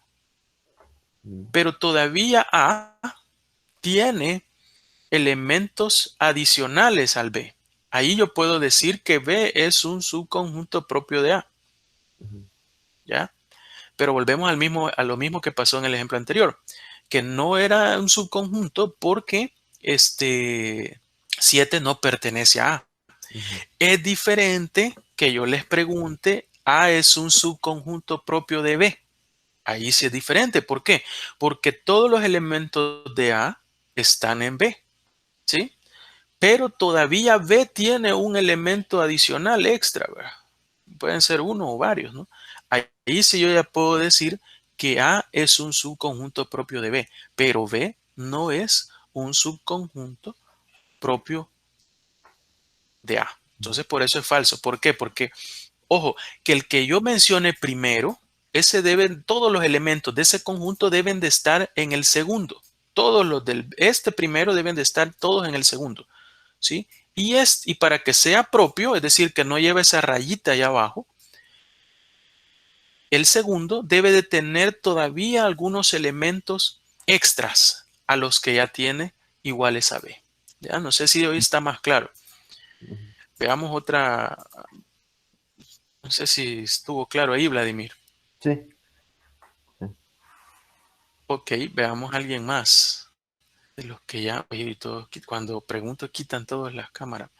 mm, pero todavía A tiene elementos adicionales al B. Ahí yo puedo decir que B es un subconjunto propio de A, mm, ¿ya? Pero volvemos a lo mismo que pasó en el ejemplo anterior, que no era un subconjunto porque 7 no pertenece a A. mm, Es diferente que yo les pregunte, A es un subconjunto propio de B. Ahí sí es diferente. ¿Por qué? Porque todos los elementos de A están en B, ¿sí? Pero todavía B tiene un elemento adicional extra, ¿verdad? Pueden ser uno o varios, ¿no? Ahí sí yo ya puedo decir que A es un subconjunto propio de B, pero B no es un subconjunto propio de A. Entonces, por eso es falso. ¿Por qué? Porque, ojo, que el que yo mencione primero, todos los elementos de ese conjunto deben de estar en el segundo. Todos los del este primero deben de estar todos en el segundo, ¿sí? Y para que sea propio, es decir, que no lleve esa rayita allá abajo, el segundo debe de tener todavía algunos elementos extras a los que ya tiene iguales a B. Ya no sé si hoy está más claro. mm. Veamos otra. No sé si estuvo claro ahí, Vladimir. Sí, sí. Ok, veamos a alguien más. De los que ya, oye, y todos, cuando pregunto, quitan todas las cámaras.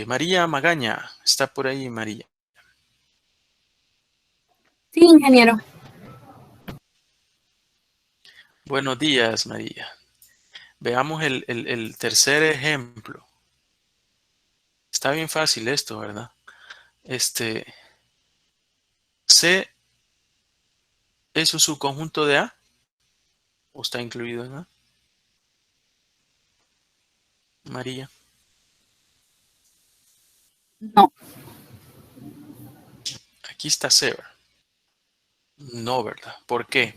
María Magaña, está por ahí, María. Sí, ingeniero. Buenos días, María. Veamos el tercer ejemplo. Está bien fácil esto, ¿verdad? C es un subconjunto de A, o está incluido en A, María. No, Aquí está C, ¿verdad? No, ¿verdad? ¿Por qué?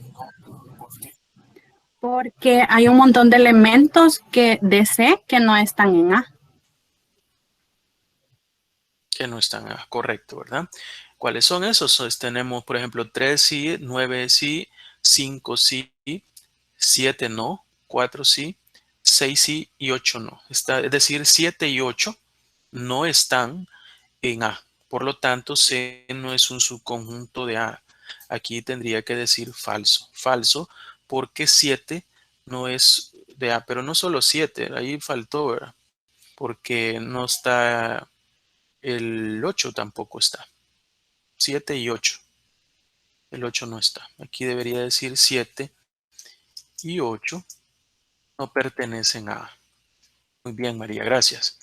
porque hay un montón de elementos de C que no están en A. Que no están correcto, ¿verdad? ¿Cuáles son esos? Tenemos, por ejemplo, 3 sí, 9 sí, 5 sí, 7 no, 4 sí, 6 sí y 8 no. Es decir, 7 y 8 no están en A. Por lo tanto, C no es un subconjunto de A. Aquí tendría que decir falso. Falso porque 7 no es de A, pero no solo 7, ahí faltó, ¿verdad? Porque no está, el 8 tampoco está. 7 y 8. El 8 no está. Aquí debería decir 7 y 8 no pertenecen a A. Muy bien, María, gracias.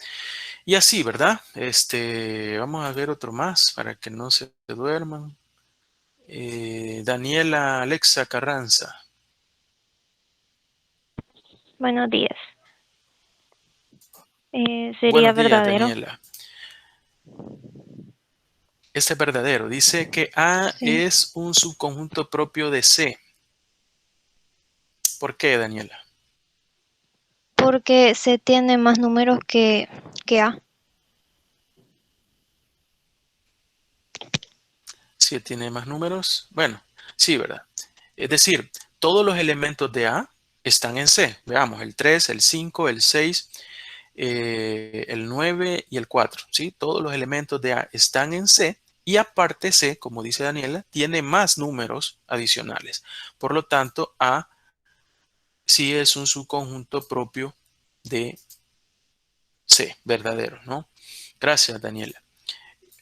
Y así, ¿verdad? Vamos a ver otro más para que no se duerman. Daniela Alexa Carranza. Buenos días. Sería Buenos días, verdadero. Daniela. Este es verdadero. Dice que A Sí. es un subconjunto propio de C. ¿Por qué, Daniela? Porque C tiene más números que A. Si tiene más números. Bueno, sí, ¿verdad? Es decir, todos los elementos de A están en C. Veamos, el 3, el 5, el 6, el 9 y el 4. ¿Sí? Todos los elementos de A están en C. Y aparte C, como dice Daniela, tiene más números adicionales. Por lo tanto, A sí es un subconjunto propio de C, verdadero, ¿no? Gracias, Daniela.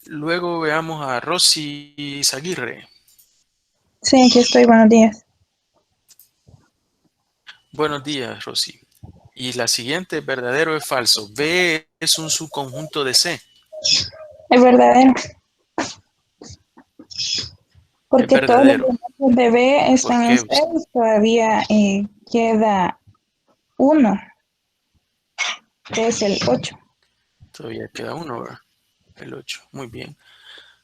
Luego veamos a Rosy Zaguirre. Sí, aquí estoy, buenos días. Buenos días, Rosy. Y la siguiente, verdadero o falso. B es un subconjunto de C. Es verdadero. Es Porque todos los verdadero. elementos de B ¿Por están en qué? C y todavía queda uno, que es el 8. Todavía queda uno, ¿verdad? El 8. Muy bien.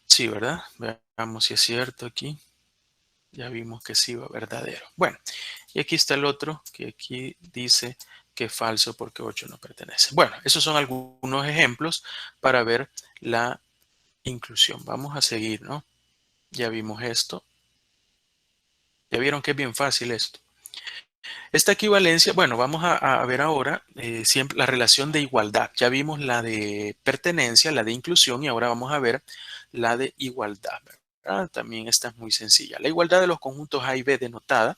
Sí, ¿verdad? Veamos si es cierto aquí. Ya vimos que sí va verdadero. Bueno, y aquí está el otro que aquí dice que es falso porque 8 no pertenece. Bueno, esos son algunos ejemplos para ver la inclusión. Vamos a seguir, ¿no? Ya vimos esto. Ya vieron que es bien fácil esto. Esta equivalencia, bueno, vamos a ver ahora siempre la relación de igualdad. Ya vimos la de pertenencia, la de inclusión y ahora vamos a ver la de igualdad, ¿verdad? También esta es muy sencilla. La igualdad de los conjuntos A y B denotada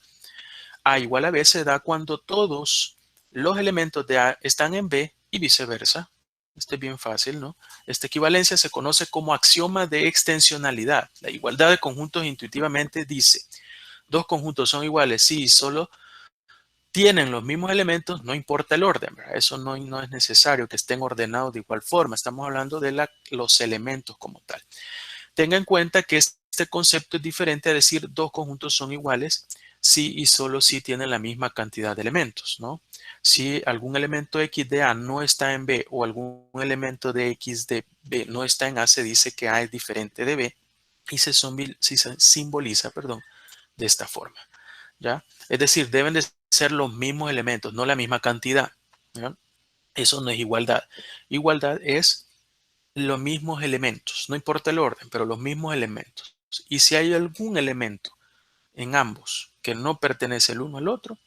A igual a B se da cuando todos los elementos de A están en B y viceversa. Este es bien fácil, ¿no? Esta equivalencia se conoce como axioma de extensionalidad. La igualdad de conjuntos intuitivamente dice, dos conjuntos son iguales si solo tienen los mismos elementos, no importa el orden, ¿verdad? Eso no es necesario que estén ordenados de igual forma. Estamos hablando de los elementos como tal. Tenga en cuenta que este concepto es diferente a decir dos conjuntos son iguales si y solo si tienen la misma cantidad de elementos, ¿no? Si algún elemento X de A no está en B o algún elemento de X de B no está en A, se dice que A es diferente de B y se simboliza, perdón, de esta forma, ¿ya? Es decir, deben de ser los mismos elementos, no la misma cantidad, ¿ya? Eso no es igualdad. Igualdad es los mismos elementos, no importa el orden, pero los mismos elementos. Y si hay algún elemento en ambos que no pertenece el uno al otro,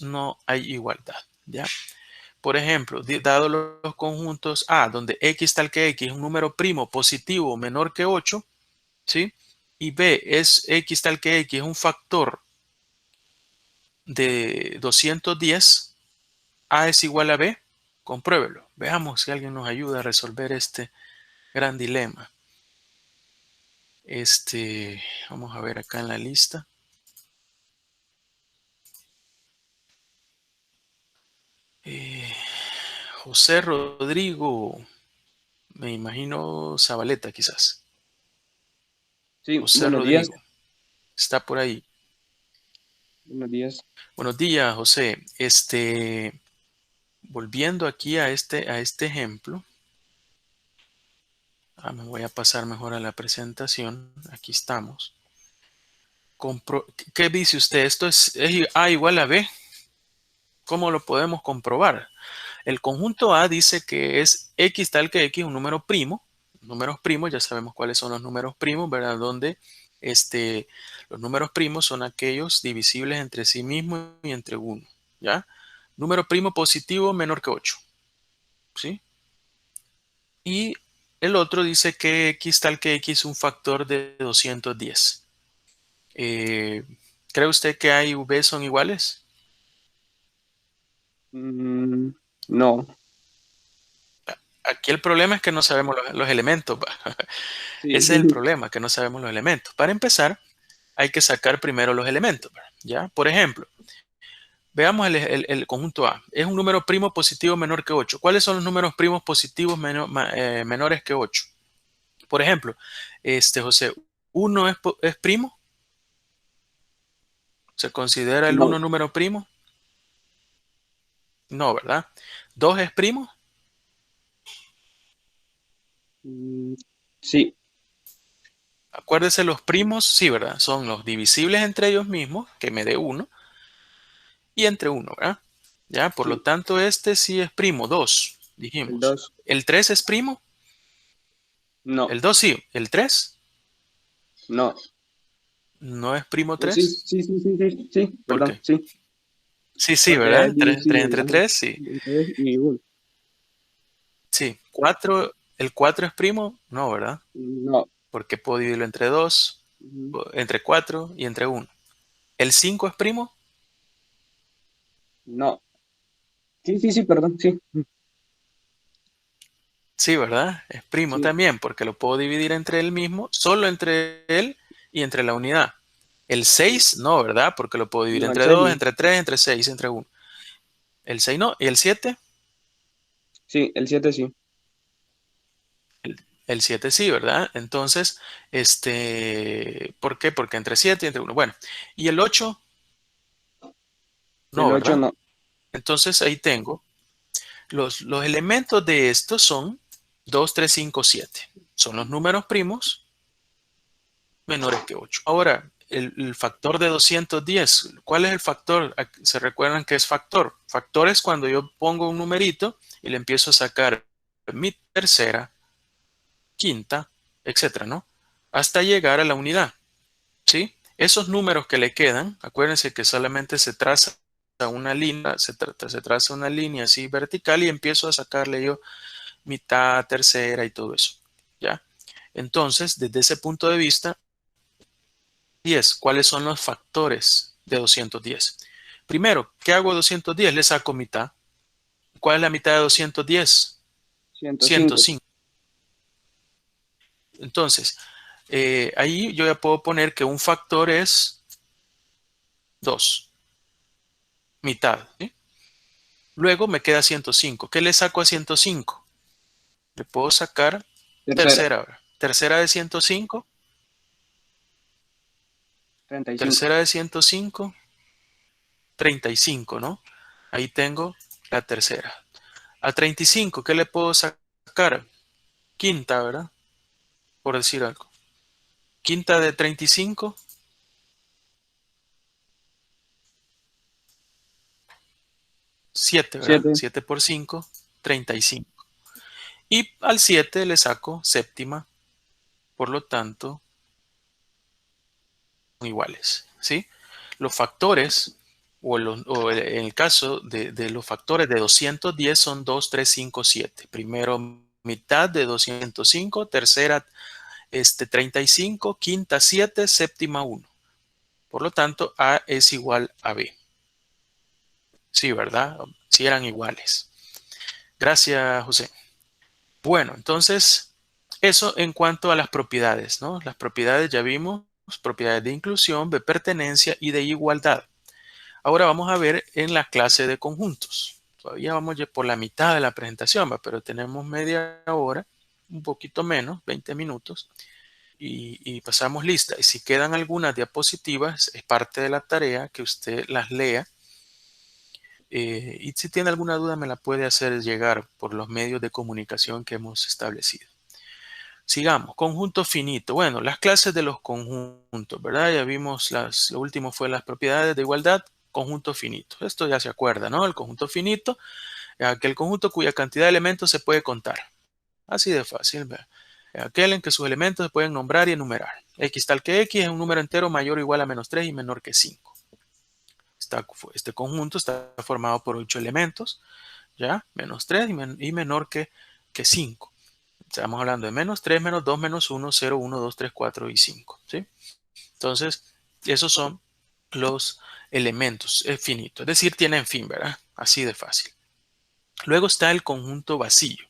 no hay igualdad, ¿ya? Por ejemplo, dado los conjuntos A, donde X tal que X es un número primo positivo menor que 8, ¿sí? Y B es X tal que X es un factor de 210, A es igual a B, compruébelo. Veamos si alguien nos ayuda a resolver este gran dilema. Vamos a ver acá en la lista. José Rodrigo, me imagino Zabaleta quizás. Sí, José buenos días. Rodrigo, está por ahí. Buenos días. Buenos días, José. Volviendo aquí a este ejemplo. Me voy a pasar mejor a la presentación. Aquí estamos. ¿Qué dice usted? ¿Esto es A igual a B? ¿Cómo lo podemos comprobar? El conjunto A dice que es X tal que X, un número primo. Números primos, ya sabemos cuáles son los números primos, ¿verdad? Donde los números primos son aquellos divisibles entre sí mismos y entre 1, ¿ya? Número primo positivo menor que 8, ¿sí? Y el otro dice que X tal que X es un factor de 210. ¿Cree usted que A y B son iguales? No. aquí el problema es que no sabemos los elementos. Sí. Ese es el problema, que no sabemos los elementos. Para empezar, hay que sacar primero los elementos, ¿ya? Por ejemplo, veamos el conjunto A. Es un número primo positivo menor que 8. ¿Cuáles son los números primos positivos menores que 8? Por ejemplo, José, ¿1 es primo? ¿Se considera el No. 1 número primo? No, ¿verdad? ¿2 es primo? Sí. Acuérdese, los primos, sí, ¿verdad? Son los divisibles entre ellos mismos, que me dé 1, y entre 1, ¿verdad? Ya, por Sí. lo tanto, este sí es primo, 2, dijimos. El 2. ¿El 3 es primo? No. El 2 sí. ¿El 3? No. ¿No es primo Sí, 3? sí. ¿Por Perdón, qué? sí. Sí, Porque ¿verdad? es 3 divisible, entre ajá. 3, sí. 3 y 1. Sí. ¿El 4 es primo? No, ¿verdad? No. Porque puedo dividirlo entre 2, Ujú. entre 4 y entre 1. ¿El 5 es primo? No. Sí, perdón, sí. Sí, ¿verdad? Es primo Sí. también, porque lo puedo dividir entre él mismo, solo entre él y entre la unidad. El 6 no, ¿verdad? Porque lo puedo dividir No, el entre 6 2, no. entre 3, entre 6, entre 1. El 6 no. ¿Y el 7? Sí, el 7 sí. El 7 sí, ¿verdad? Entonces, ¿por qué? Porque entre 7 y entre 1. Bueno, ¿y el 8? No, El 8 ¿verdad? no. Entonces ahí tengo los elementos de estos son 2, 3, 5, 7. Son los números primos menores que 8. Ahora, el factor de 210, ¿cuál es el factor? ¿Se recuerdan qué es factor? Factor es cuando yo pongo un numerito y le empiezo a sacar mi tercera, quinta, etcétera, ¿no? Hasta llegar a la unidad, ¿sí? Esos números que le quedan, acuérdense que solamente se traza una línea, se traza una línea así vertical y empiezo a sacarle yo mitad, tercera y todo eso, ¿ya? Entonces, desde ese punto de vista, 10, ¿cuáles son los factores de 210? Primero, ¿qué hago de 210? Le saco mitad. ¿Cuál es la mitad de 210? 105. 105. Entonces, ahí yo ya puedo poner que un factor es 2, mitad, ¿sí? Luego me queda 105. ¿Qué le saco a 105? Le puedo sacar Tercera. tercera ahora. Tercera de 105. 35. Tercera de 105. 35, ¿no? Ahí tengo la tercera. A 35, ¿qué le puedo sacar? Quinta, ¿verdad? Por decir algo. Quinta de 35. 7, ¿verdad? 7. 7 por 5, 35. Y al 7 le saco séptima, por lo tanto, son iguales, ¿sí? Los factores, o en el caso de los factores de 210 son 2, 3, 5, 7. Primero mitad de 205, tercera 35, quinta 7, séptima 1. Por lo tanto, A es igual a B. Sí, ¿verdad? Sí eran iguales. Gracias, José. Bueno, entonces, eso en cuanto a las propiedades, ¿no? Las propiedades ya vimos, propiedades de inclusión, de pertenencia y de igualdad. Ahora vamos a ver en la clase de conjuntos. Todavía vamos ya por la mitad de la presentación, pero tenemos media hora, un poquito menos, 20 minutos, y pasamos lista. Y si quedan algunas diapositivas, es parte de la tarea que usted las lea. Y si tiene alguna duda, me la puede hacer llegar por los medios de comunicación que hemos establecido. Sigamos, conjunto finito. Bueno, las clases de los conjuntos, ¿verdad? Ya vimos lo último fue las propiedades de igualdad, conjunto finito. Esto ya se acuerda, ¿no? El conjunto finito, aquel conjunto cuya cantidad de elementos se puede contar. Así de fácil, ¿verdad? Aquel en que sus elementos se pueden nombrar y enumerar. X tal que X es un número entero mayor o igual a menos 3 y menor que 5. Este conjunto está formado por 8 elementos, ¿ya? Menos 3 y menor que 5. Estamos hablando de menos 3, menos 2, menos 1, 0, 1, 2, 3, 4 y 5, ¿sí? Entonces, esos son los elementos, es finito. Es decir, tienen fin, ¿verdad? Así de fácil. Luego está el conjunto vacío.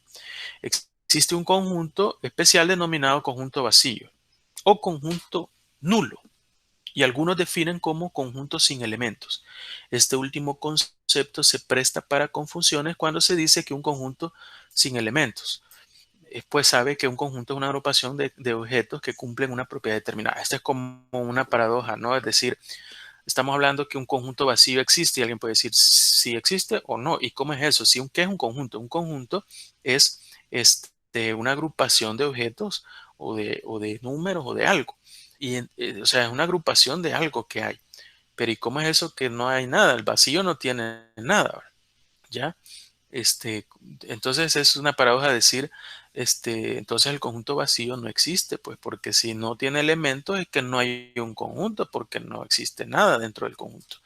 Existe un conjunto especial denominado conjunto vacío o conjunto nulo, y algunos definen como conjunto sin elementos. Este último concepto se presta para confusiones cuando se dice que un conjunto sin elementos. Pues sabe que un conjunto es una agrupación de objetos que cumplen una propiedad determinada. Esta es como una paradoja, ¿no? Es decir, estamos hablando que un conjunto vacío existe y alguien puede decir si existe o no. ¿Y cómo es eso? ¿Qué es un conjunto? Un conjunto es una agrupación de objetos o de números o de algo. O sea, es una agrupación de algo que hay. Pero ¿y cómo es eso que no hay nada? El vacío no tiene nada, ¿ya? Entonces es una paradoja decir, entonces el conjunto vacío no existe, pues porque si no tiene elementos es que no hay un conjunto, porque no existe nada dentro del conjunto.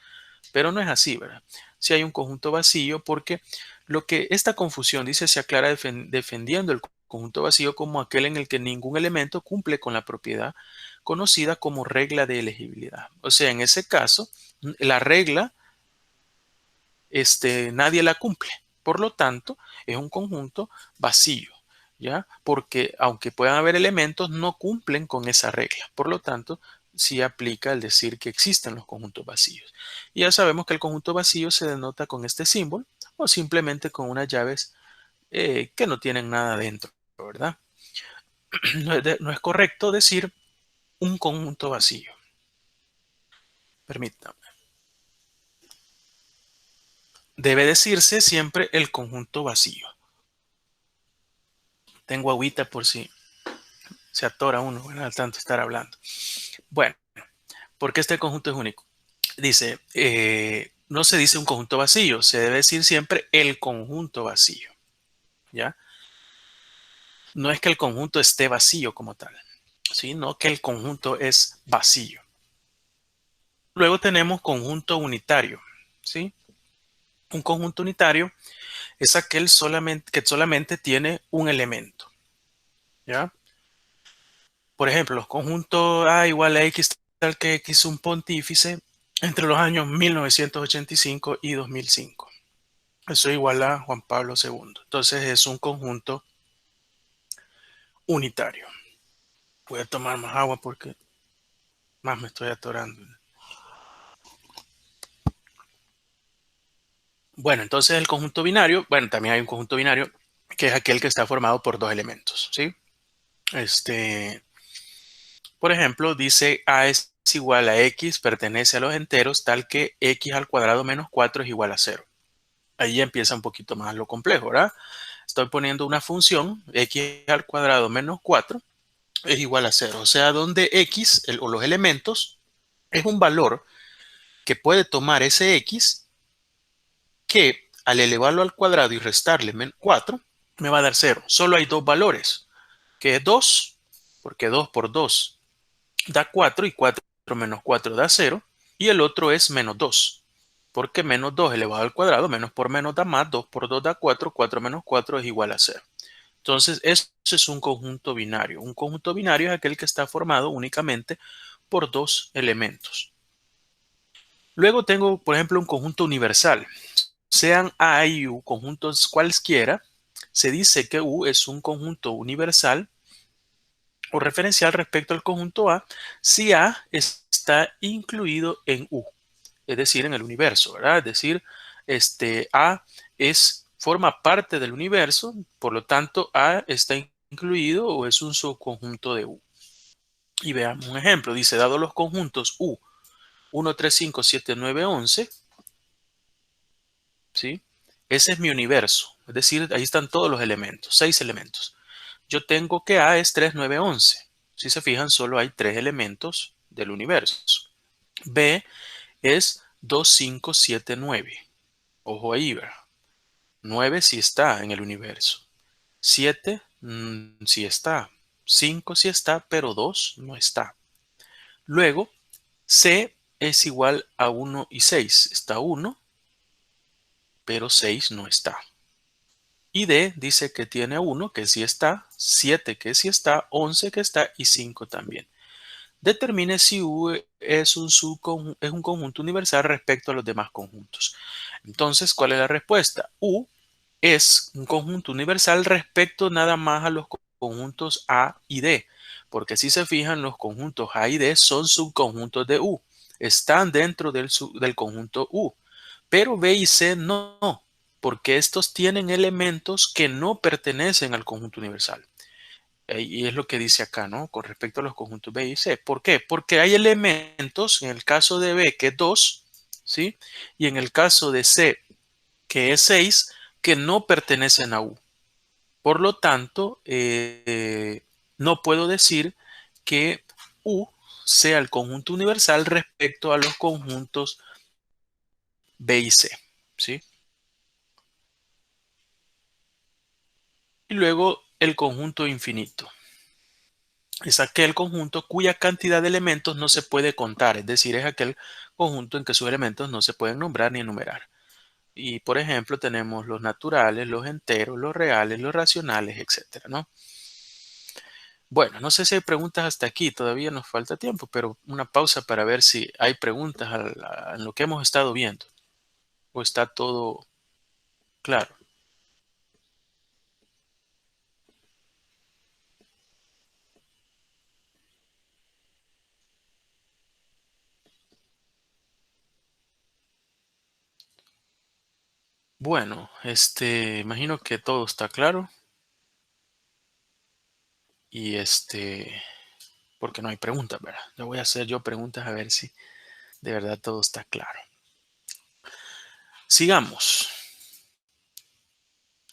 Pero no es así, ¿verdad? Si hay un conjunto vacío, porque lo que esta confusión dice se aclara defendiendo el conjunto vacío como aquel en el que ningún elemento cumple con la propiedad conocida como regla de elegibilidad. O sea, en ese caso, la regla, nadie la cumple. Por lo tanto, es un conjunto vacío, ¿ya? Porque aunque puedan haber elementos, no cumplen con esa regla. Por lo tanto, sí aplica el decir que existen los conjuntos vacíos. Y ya sabemos que el conjunto vacío se denota con este símbolo o simplemente con unas llaves que no tienen nada dentro, ¿verdad? No es correcto decir un conjunto vacío. Permítame. Debe decirse siempre el conjunto vacío. Tengo agüita por si se atora uno, bueno, al tanto estar hablando. Bueno, ¿por qué este conjunto es único? Dice, no se dice un conjunto vacío, se debe decir siempre el conjunto vacío, ¿ya? No es que el conjunto esté vacío como tal, sino que el conjunto es vacío. Luego tenemos conjunto unitario, ¿sí? Un conjunto unitario es aquel que solamente tiene un elemento, ¿ya? Por ejemplo, los conjuntos A igual a X tal que X un pontífice entre los años 1985 y 2005. Eso igual a Juan Pablo II. Entonces es un conjunto unitario. Voy a tomar más agua porque más me estoy atorando. Bueno, entonces el conjunto binario, bueno, también hay un conjunto binario que es aquel que está formado por dos elementos, ¿sí? Por ejemplo, dice A es igual a X, pertenece a los enteros, tal que X al cuadrado menos 4 es igual a 0. Ahí empieza un poquito más lo complejo, ¿verdad? Estoy poniendo una función, X al cuadrado menos 4 es igual a 0. O sea, donde X, o los elementos, es un valor que puede tomar ese X que al elevarlo al cuadrado y restarle 4, me va a dar 0. Solo hay dos valores, que es 2, porque 2 por 2 da 4 y 4 menos 4 da 0. Y el otro es menos 2, porque menos 2 elevado al cuadrado, menos por menos da más, 2 por 2 da 4, 4 menos 4 es igual a 0. Entonces, eso es un conjunto binario. Un conjunto binario es aquel que está formado únicamente por dos elementos. Luego tengo, por ejemplo, un conjunto universal. Sean A y U conjuntos cualesquiera, se dice que U es un conjunto universal o referencial respecto al conjunto A si A está incluido en U, es decir, en el universo, ¿verdad? Es decir, A forma parte del universo, por lo tanto A está incluido o es un subconjunto de U. Y veamos un ejemplo, dice, dado los conjuntos U, 1, 3, 5, 7, 9, 11, ¿sí? Ese es mi universo, es decir, ahí están todos los elementos, 6 elementos. Yo tengo que A es 3, 9, 11. Si se fijan, solo hay 3 elementos del universo. B es 2, 5, 7, 9. Ojo ahí, ¿verdad? 9 sí está en el universo. 7 sí está. 5 sí está, pero 2 no está. Luego, C es igual a 1 y 6. Está 1, pero 6 no está. Y D dice que tiene 1 que sí está, 7 que sí está, 11 que está y 5 también. Determine si U es un conjunto universal respecto a los demás conjuntos. Entonces, ¿cuál es la respuesta? U es un conjunto universal respecto nada más a los conjuntos A y D. Porque si se fijan, los conjuntos A y D son subconjuntos de U. Están dentro del conjunto U. Pero B y C no, porque estos tienen elementos que no pertenecen al conjunto universal. Y es lo que dice acá, ¿no? Con respecto a los conjuntos B y C. ¿Por qué? Porque hay elementos, en el caso de B, que es 2, ¿sí? Y en el caso de C, que es 6, que no pertenecen a U. Por lo tanto, no puedo decir que U sea el conjunto universal respecto a los conjuntos B y C, ¿sí? Y luego el conjunto infinito. Es aquel conjunto cuya cantidad de elementos no se puede contar, es decir, es aquel conjunto en que sus elementos no se pueden nombrar ni enumerar. Y por ejemplo tenemos los naturales, los enteros, los reales, los racionales, etcétera, ¿no? Bueno, no sé si hay preguntas hasta aquí, todavía nos falta tiempo, pero una pausa para ver si hay preguntas en lo que hemos estado viendo. ¿O está todo claro? Bueno, imagino que todo está claro. Y porque no hay preguntas, ¿verdad? Le voy a hacer yo preguntas a ver si de verdad todo está claro. Sigamos.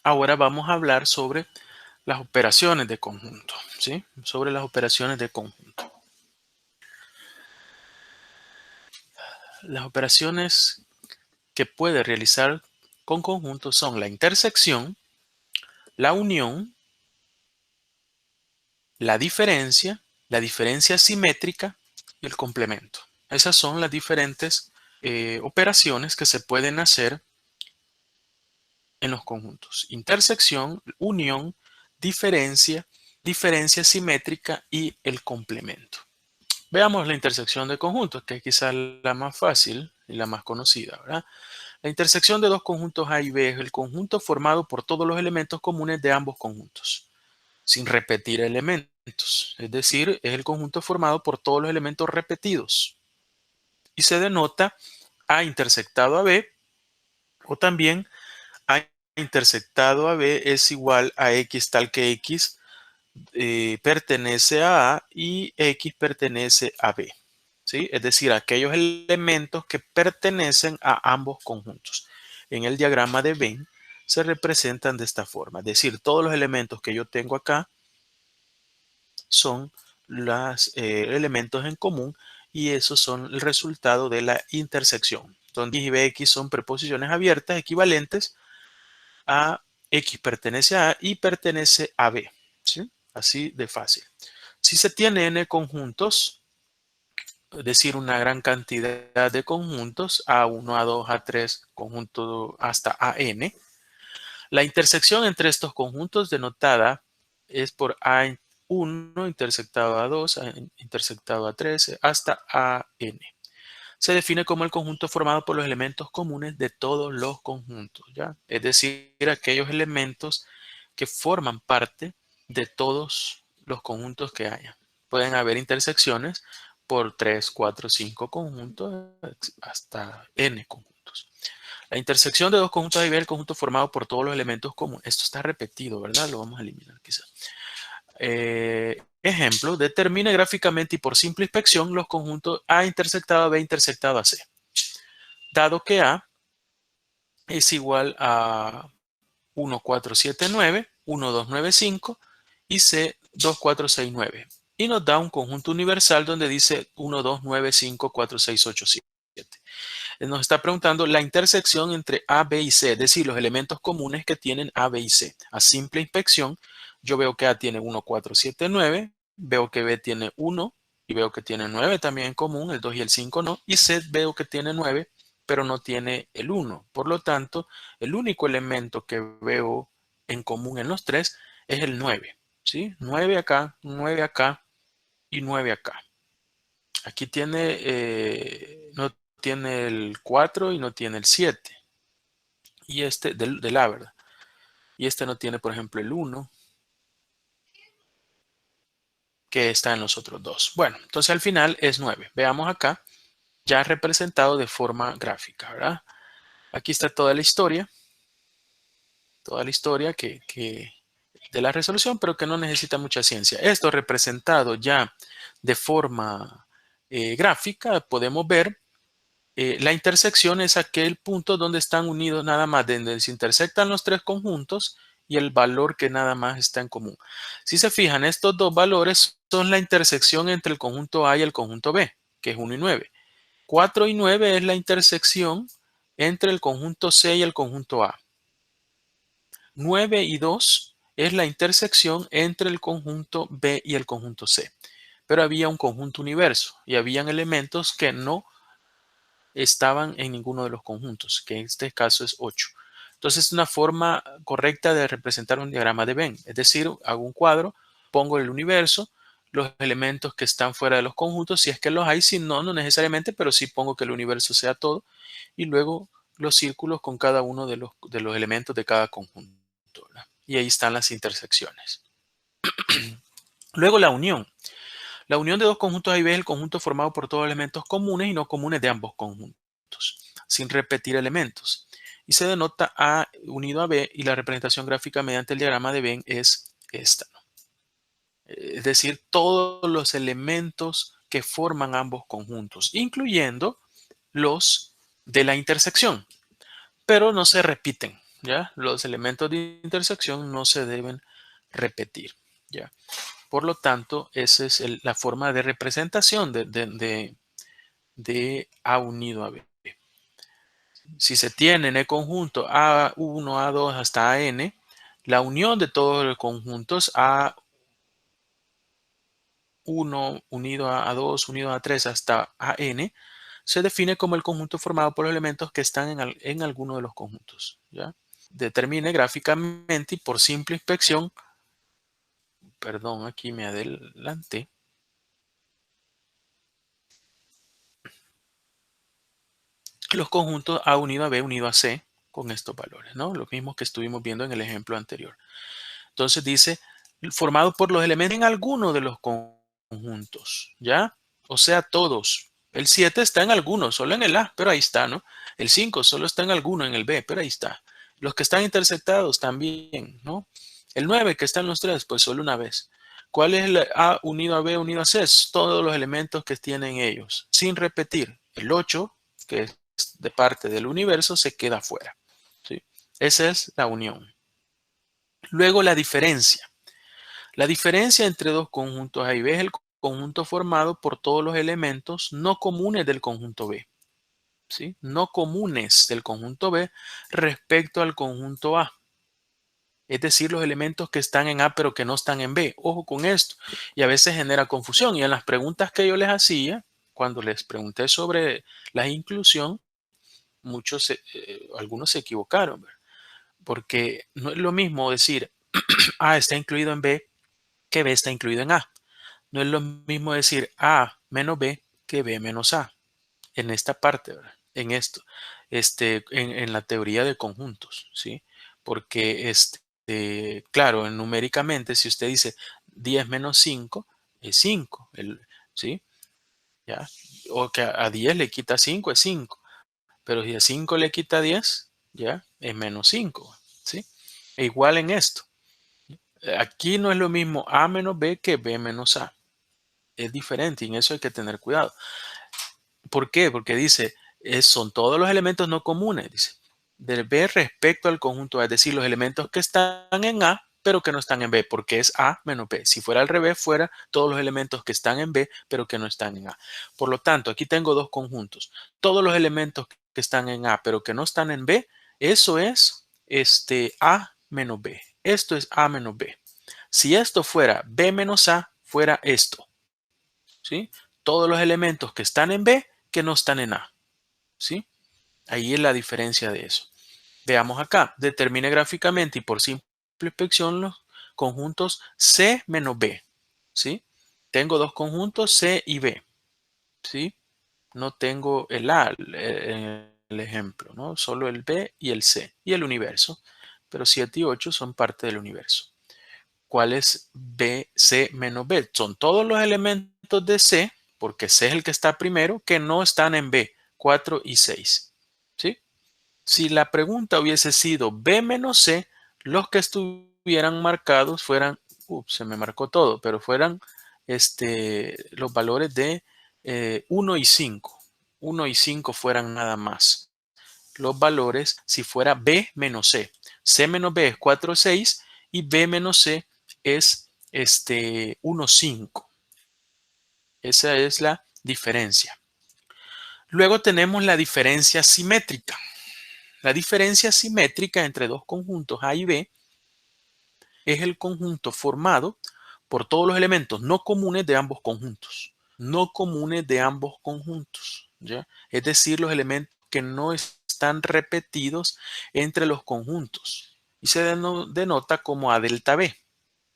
Ahora vamos a hablar sobre las operaciones de conjunto, ¿sí? Sobre las operaciones de conjunto. Las operaciones que puede realizar con conjunto son la intersección, la unión, la diferencia simétrica y el complemento. Esas son las diferentes operaciones que se pueden hacer en los conjuntos: intersección, unión, diferencia simétrica y el complemento. Veamos la intersección de conjuntos, que es quizás la más fácil y la más conocida, ¿verdad? La intersección de dos conjuntos A y B es el conjunto formado por todos los elementos comunes de ambos conjuntos, sin repetir elementos. Es decir, es el conjunto formado por todos los elementos repetidos. Y se denota A intersectado a B, o también A intersectado a B es igual a X tal que X pertenece a A y X pertenece a B. ¿Sí? Es decir, aquellos elementos que pertenecen a ambos conjuntos. En el diagrama de Venn se representan de esta forma. Es decir, todos los elementos que yo tengo acá son los elementos en común y esos son el resultado de la intersección, donde X y BX son preposiciones abiertas equivalentes a X pertenece a A y pertenece a B. ¿Sí? Así de fácil. Si se tiene n conjuntos, es decir, una gran cantidad de conjuntos, A1, A2, A3, conjunto hasta AN, la intersección entre estos conjuntos denotada es por A1 intersectado a A2, intersectado a A3, hasta AN. Se define como el conjunto formado por los elementos comunes de todos los conjuntos, ¿ya? Es decir, aquellos elementos que forman parte de todos los conjuntos que haya. Pueden haber intersecciones por 3, 4, 5 conjuntos hasta n conjuntos. La intersección de dos conjuntos A y B es el conjunto formado por todos los elementos comunes. Esto está repetido, ¿verdad? Lo vamos a eliminar quizás. Ejemplo, determine gráficamente y por simple inspección los conjuntos A intersectado a B intersectado a C. Dado que A es igual a 1, 4, 7, 9, 1, 2, 9, 5 y C 2, 4, 6, 9. Y nos da un conjunto universal donde dice 1, 2, 9, 5, 4, 6, 8, 7. Nos está preguntando la intersección entre A, B y C, es decir, los elementos comunes que tienen A, B y C. A simple inspección, yo veo que A tiene 1, 4, 7, 9, veo que B tiene 1 y veo que tiene 9 también en común, el 2 y el 5 no, y C veo que tiene 9, pero no tiene el 1. Por lo tanto, el único elemento que veo en común en los tres es el 9. ¿Sí? 9 acá y 9 acá. Aquí tiene, no tiene el 4 y no tiene el 7. Y del A, ¿verdad? y este no tiene, por ejemplo, el 1, que está en los otros dos. Bueno, entonces al final es 9. Veamos acá, ya representado de forma gráfica, ¿verdad? Aquí está toda la historia de la resolución, pero que no necesita mucha ciencia. Esto representado ya de forma gráfica, podemos ver la intersección es aquel punto donde están unidos nada más, donde se intersectan los tres conjuntos y el valor que nada más está en común. Si se fijan, estos dos valores son la intersección entre el conjunto A y el conjunto B, que es 1 y 9. 4 y 9 es la intersección entre el conjunto C y el conjunto A. 9 y 2 es la intersección entre el conjunto B y el conjunto C. Pero había un conjunto universo y habían elementos que no estaban en ninguno de los conjuntos, que en este caso es 8. Entonces es una forma correcta de representar un diagrama de Venn. Es decir, hago un cuadro, pongo el universo, los elementos que están fuera de los conjuntos, si es que los hay, si no, no necesariamente, pero sí pongo que el universo sea todo, y luego los círculos con cada uno de los elementos de cada conjunto, ¿verdad? Y ahí están las intersecciones. Luego la unión. La unión de dos conjuntos A y B es el conjunto formado por todos los elementos comunes y no comunes de ambos conjuntos, sin repetir elementos. Y se denota A unido a B, y la representación gráfica mediante el diagrama de Venn es esta, ¿no? Es decir, todos los elementos que forman ambos conjuntos, incluyendo los de la intersección, pero no se repiten, ¿ya? Los elementos de intersección no se deben repetir, ¿ya? Por lo tanto, esa es la forma de representación de A unido a B. Si se tiene en el conjunto A1, A2 hasta AN, la unión de todos los conjuntos A1 unido a A2 unido a A3 hasta AN se define como el conjunto formado por los elementos que están en alguno de los conjuntos, ¿ya? Determine gráficamente y por simple inspección. Perdón, aquí me adelanté. Los conjuntos A unido a B unido a C con estos valores, ¿no? Los mismos que estuvimos viendo en el ejemplo anterior. Entonces dice, formado por los elementos en alguno de los conjuntos, ¿ya? O sea, todos. El 7 está en alguno, solo en el A, pero ahí está, ¿no? El 5 solo está en alguno, en el B, pero ahí está. Los que están intersectados también, ¿no? El 9 que está en los 3, pues solo una vez. ¿Cuál es el A unido a B unido a C? Es todos los elementos que tienen ellos, sin repetir. El 8, que es de parte del universo, se queda fuera, ¿sí? Esa es la unión. Luego la diferencia. La diferencia entre dos conjuntos A y B es el conjunto formado por todos los elementos no comunes del conjunto B, ¿sí? No comunes del conjunto B respecto al conjunto A. Es decir, los elementos que están en A pero que no están en B. Ojo con esto. Y a veces genera confusión. Y en las preguntas que yo les hacía, cuando les pregunté sobre la inclusión, algunos se equivocaron, ¿verdad? Porque no es lo mismo decir A está incluido en B que B está incluido en A. No es lo mismo decir A menos B que B menos A. En esta parte, ¿verdad? En esto, en la teoría de conjuntos, ¿sí? Porque, claro, numéricamente, si usted dice 10 menos 5, es 5, ¿sí? ¿Ya? O que a 10 le quita 5, es 5. Pero si a 5 le quita 10, ya, es menos 5, ¿sí? E igual en esto. Aquí no es lo mismo A menos B que B menos A. Es diferente y en eso hay que tener cuidado. ¿Por qué? Porque dice, son todos los elementos no comunes, dice, del B respecto al conjunto A, es decir, los elementos que están en A, pero que no están en B, porque es A menos B. Si fuera al revés, fuera todos los elementos que están en B, pero que no están en A. Por lo tanto, aquí tengo dos conjuntos. Todos los elementos que están en A, pero que no están en B, eso es A menos B. Esto es A menos B. Si esto fuera B menos A, fuera esto, ¿sí? Todos los elementos que están en B, que no están en A, ¿sí? Ahí es la diferencia de eso. Veamos acá. Determine gráficamente y por simple inspección los conjuntos C menos B, ¿sí? Tengo dos conjuntos C y B, ¿sí? No tengo el A en el ejemplo, ¿no? Solo el B y el C y el universo. pero 7 y 8 son parte del universo. ¿Cuál es B, C menos B? Son todos los elementos de C, porque C es el que está primero, que no están en B, 4 y 6. ¿Sí? Si la pregunta hubiese sido B menos C, los que estuvieran marcados fueran, se me marcó todo, pero fueran los valores de 1 y 5. 1 y 5 fueran nada más. Los valores si fuera B menos C. C menos B es 4, 6 y B menos C es 1, 5. Esa es la diferencia. Luego tenemos la diferencia simétrica. La diferencia simétrica entre dos conjuntos A y B es el conjunto formado por todos los elementos no comunes de ambos conjuntos. No comunes de ambos conjuntos, ¿ya? Es decir, los elementos que no están repetidos entre los conjuntos. Y se denota como A delta B.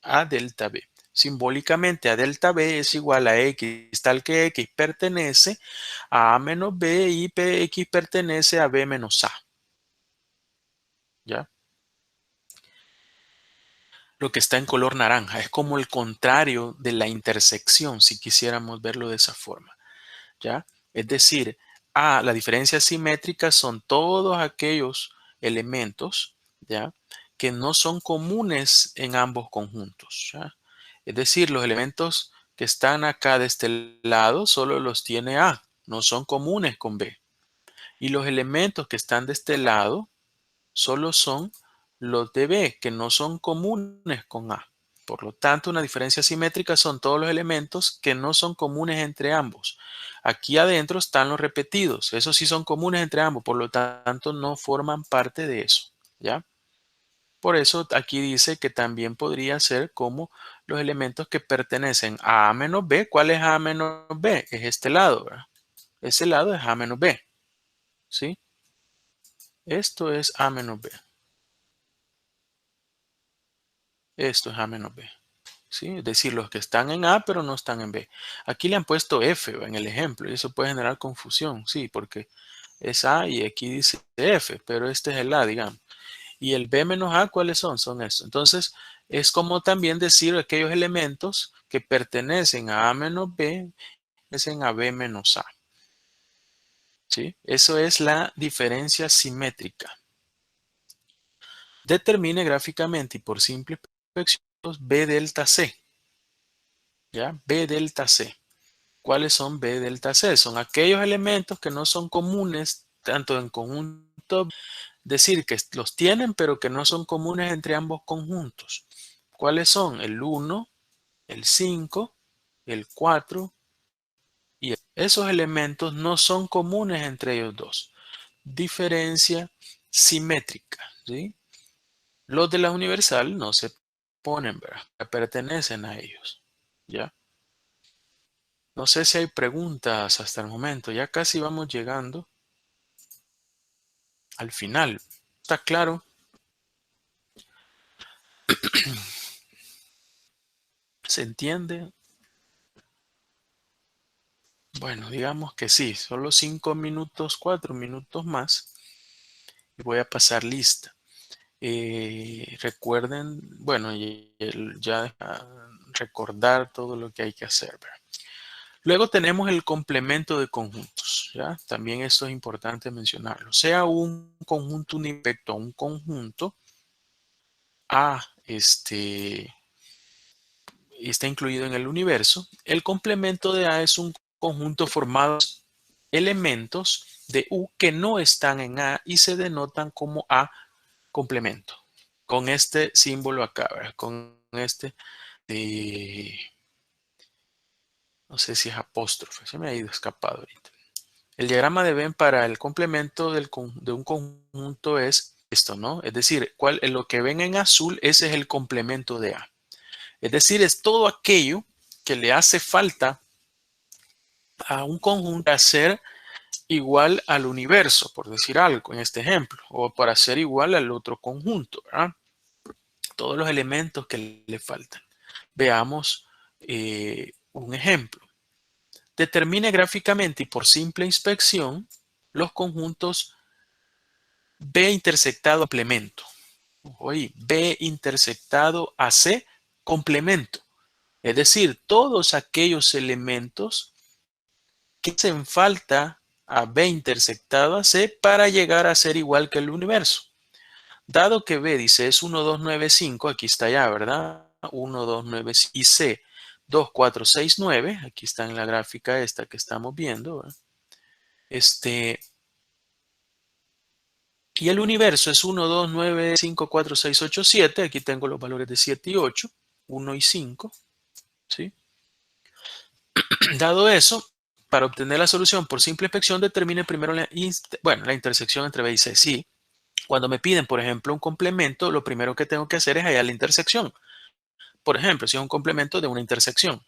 A delta B. Simbólicamente, A delta B es igual a X tal que X pertenece a menos B y X pertenece a B menos A. ¿Ya? Lo que está en color naranja es como el contrario de la intersección, si quisiéramos verlo de esa forma. ¿Ya? Es decir, la diferencia simétrica son todos aquellos elementos, ¿ya?, que no son comunes en ambos conjuntos, ¿ya? Es decir, los elementos que están acá de este lado solo los tiene A, no son comunes con B. Y los elementos que están de este lado solo son los de B, que no son comunes con A. Por lo tanto, una diferencia simétrica son todos los elementos que no son comunes entre ambos. Aquí adentro están los repetidos. Esos sí son comunes entre ambos, por lo tanto no forman parte de eso, ¿ya? Por eso aquí dice que también podría ser como los elementos que pertenecen a menos B. ¿Cuál es A menos B? Es este lado, ¿verdad? Ese lado es A menos B, ¿sí? Esto es A menos B. Esto es A menos B, ¿sí? Es decir, los que están en A pero no están en B. Aquí le han puesto F en el ejemplo y eso puede generar confusión, sí, porque es A y aquí dice F, pero este es el A, digamos. Y el B menos A, ¿cuáles son? Son estos. Entonces, es como también decir aquellos elementos que pertenecen a menos B, pertenecen a B menos A. ¿Sí? Eso es la diferencia simétrica. Determine gráficamente y por simple inspección B delta C. ¿Ya? B delta C. ¿Cuáles son B delta C? Son aquellos elementos que no son comunes tanto en conjunto, decir que los tienen pero que no son comunes entre ambos conjuntos. ¿Cuáles son? El 1, el 5, el 4 y esos elementos no son comunes entre ellos dos. Diferencia simétrica, ¿sí? Los de la universal no se ponen, ¿verdad? Pertenecen a ellos, ¿ya? No sé si hay preguntas hasta el momento. Ya casi vamos llegando al final. ¿Está claro? ¿Se entiende? Bueno, digamos que sí. Solo 5 minutos, 4 minutos más. Y voy a pasar lista. Recuerden, bueno, ya recordar todo lo que hay que hacer, ¿verdad? Luego tenemos el complemento de conjuntos, ¿ya? También esto es importante mencionarlo. Sea un conjunto respecto a un conjunto A, está incluido en el universo. El complemento de A es un conjunto formado de elementos de U que no están en A y se denotan como A complemento. Con este símbolo acá, ¿verdad? Con este no sé si es apóstrofe, se me ha ido escapado ahorita. El diagrama de Venn para el complemento de un conjunto es esto, ¿no? Es decir, lo que ven en azul, ese es el complemento de A. Es decir, es todo aquello que le hace falta a un conjunto para ser igual al universo, por decir algo en este ejemplo, o para ser igual al otro conjunto, ¿verdad? Todos los elementos que le faltan. Veamos un ejemplo. Determine gráficamente y por simple inspección los conjuntos B intersectado complemento. Ojo ahí, B intersectado AC complemento. Es decir, todos aquellos elementos que hacen falta a B intersectado a C para llegar a ser igual que el universo. Dado que B dice es 1, 2, 9, 5, aquí está ya, ¿verdad? 1, 2, 9 y C 2, 4, 6, 9, aquí está en la gráfica esta que estamos viendo, ¿verdad? Y el universo es 1, 2, 9, 5, 4, 6, 8, 7. Aquí tengo los valores de 7 y 8, 1 y 5, ¿sí? Dado eso, para obtener la solución por simple inspección, determine primero la intersección entre B y C. Sí, cuando me piden, por ejemplo, un complemento, lo primero que tengo que hacer es hallar la intersección. Por ejemplo, si es un complemento de una intersección.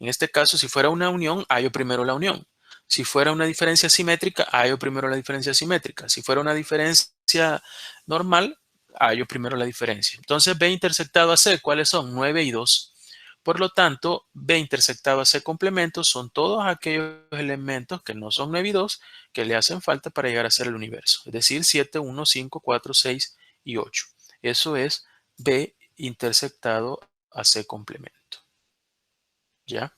En este caso, si fuera una unión, hallo primero la unión. Si fuera una diferencia simétrica, hallo primero la diferencia simétrica. Si fuera una diferencia normal, hallo primero la diferencia. Entonces, B intersectado a C, ¿cuáles son? 9 y 2. Por lo tanto, B intersectado a C complemento son todos aquellos elementos que no son 9 y 2 que le hacen falta para llegar a ser el universo. Es decir, 7, 1, 5, 4, 6 y 8. Eso es B intersectado a C complemento. ¿Ya?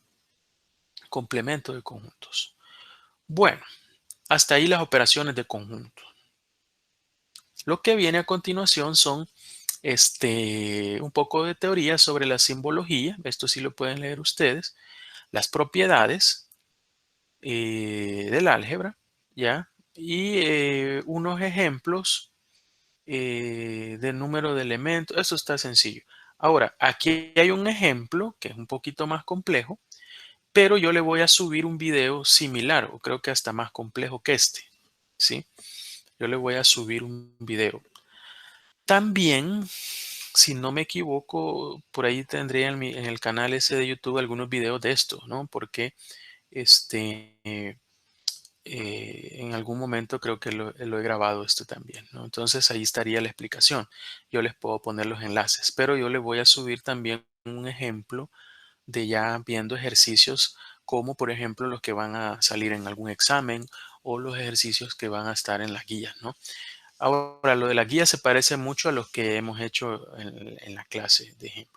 Complemento de conjuntos. Bueno, hasta ahí las operaciones de conjunto. Lo que viene a continuación son un poco de teoría sobre la simbología. Esto sí lo pueden leer ustedes. Las propiedades del álgebra, ¿ya? Y unos ejemplos de número de elementos. Eso está sencillo. Ahora, aquí hay un ejemplo que es un poquito más complejo, pero yo le voy a subir un video similar, o creo que hasta más complejo que este, ¿sí? Yo le voy a subir un video. También, si no me equivoco, por ahí tendría en el canal ese de YouTube algunos videos de esto, ¿no? Porque en algún momento creo que lo he grabado esto también, ¿no? Entonces ahí estaría la explicación. Yo les puedo poner los enlaces, pero yo les voy a subir también un ejemplo de ya viendo ejercicios como por ejemplo los que van a salir en algún examen o los ejercicios que van a estar en las guías, ¿no? Ahora, lo de la guía se parece mucho a los que hemos hecho en la clase de ejemplo.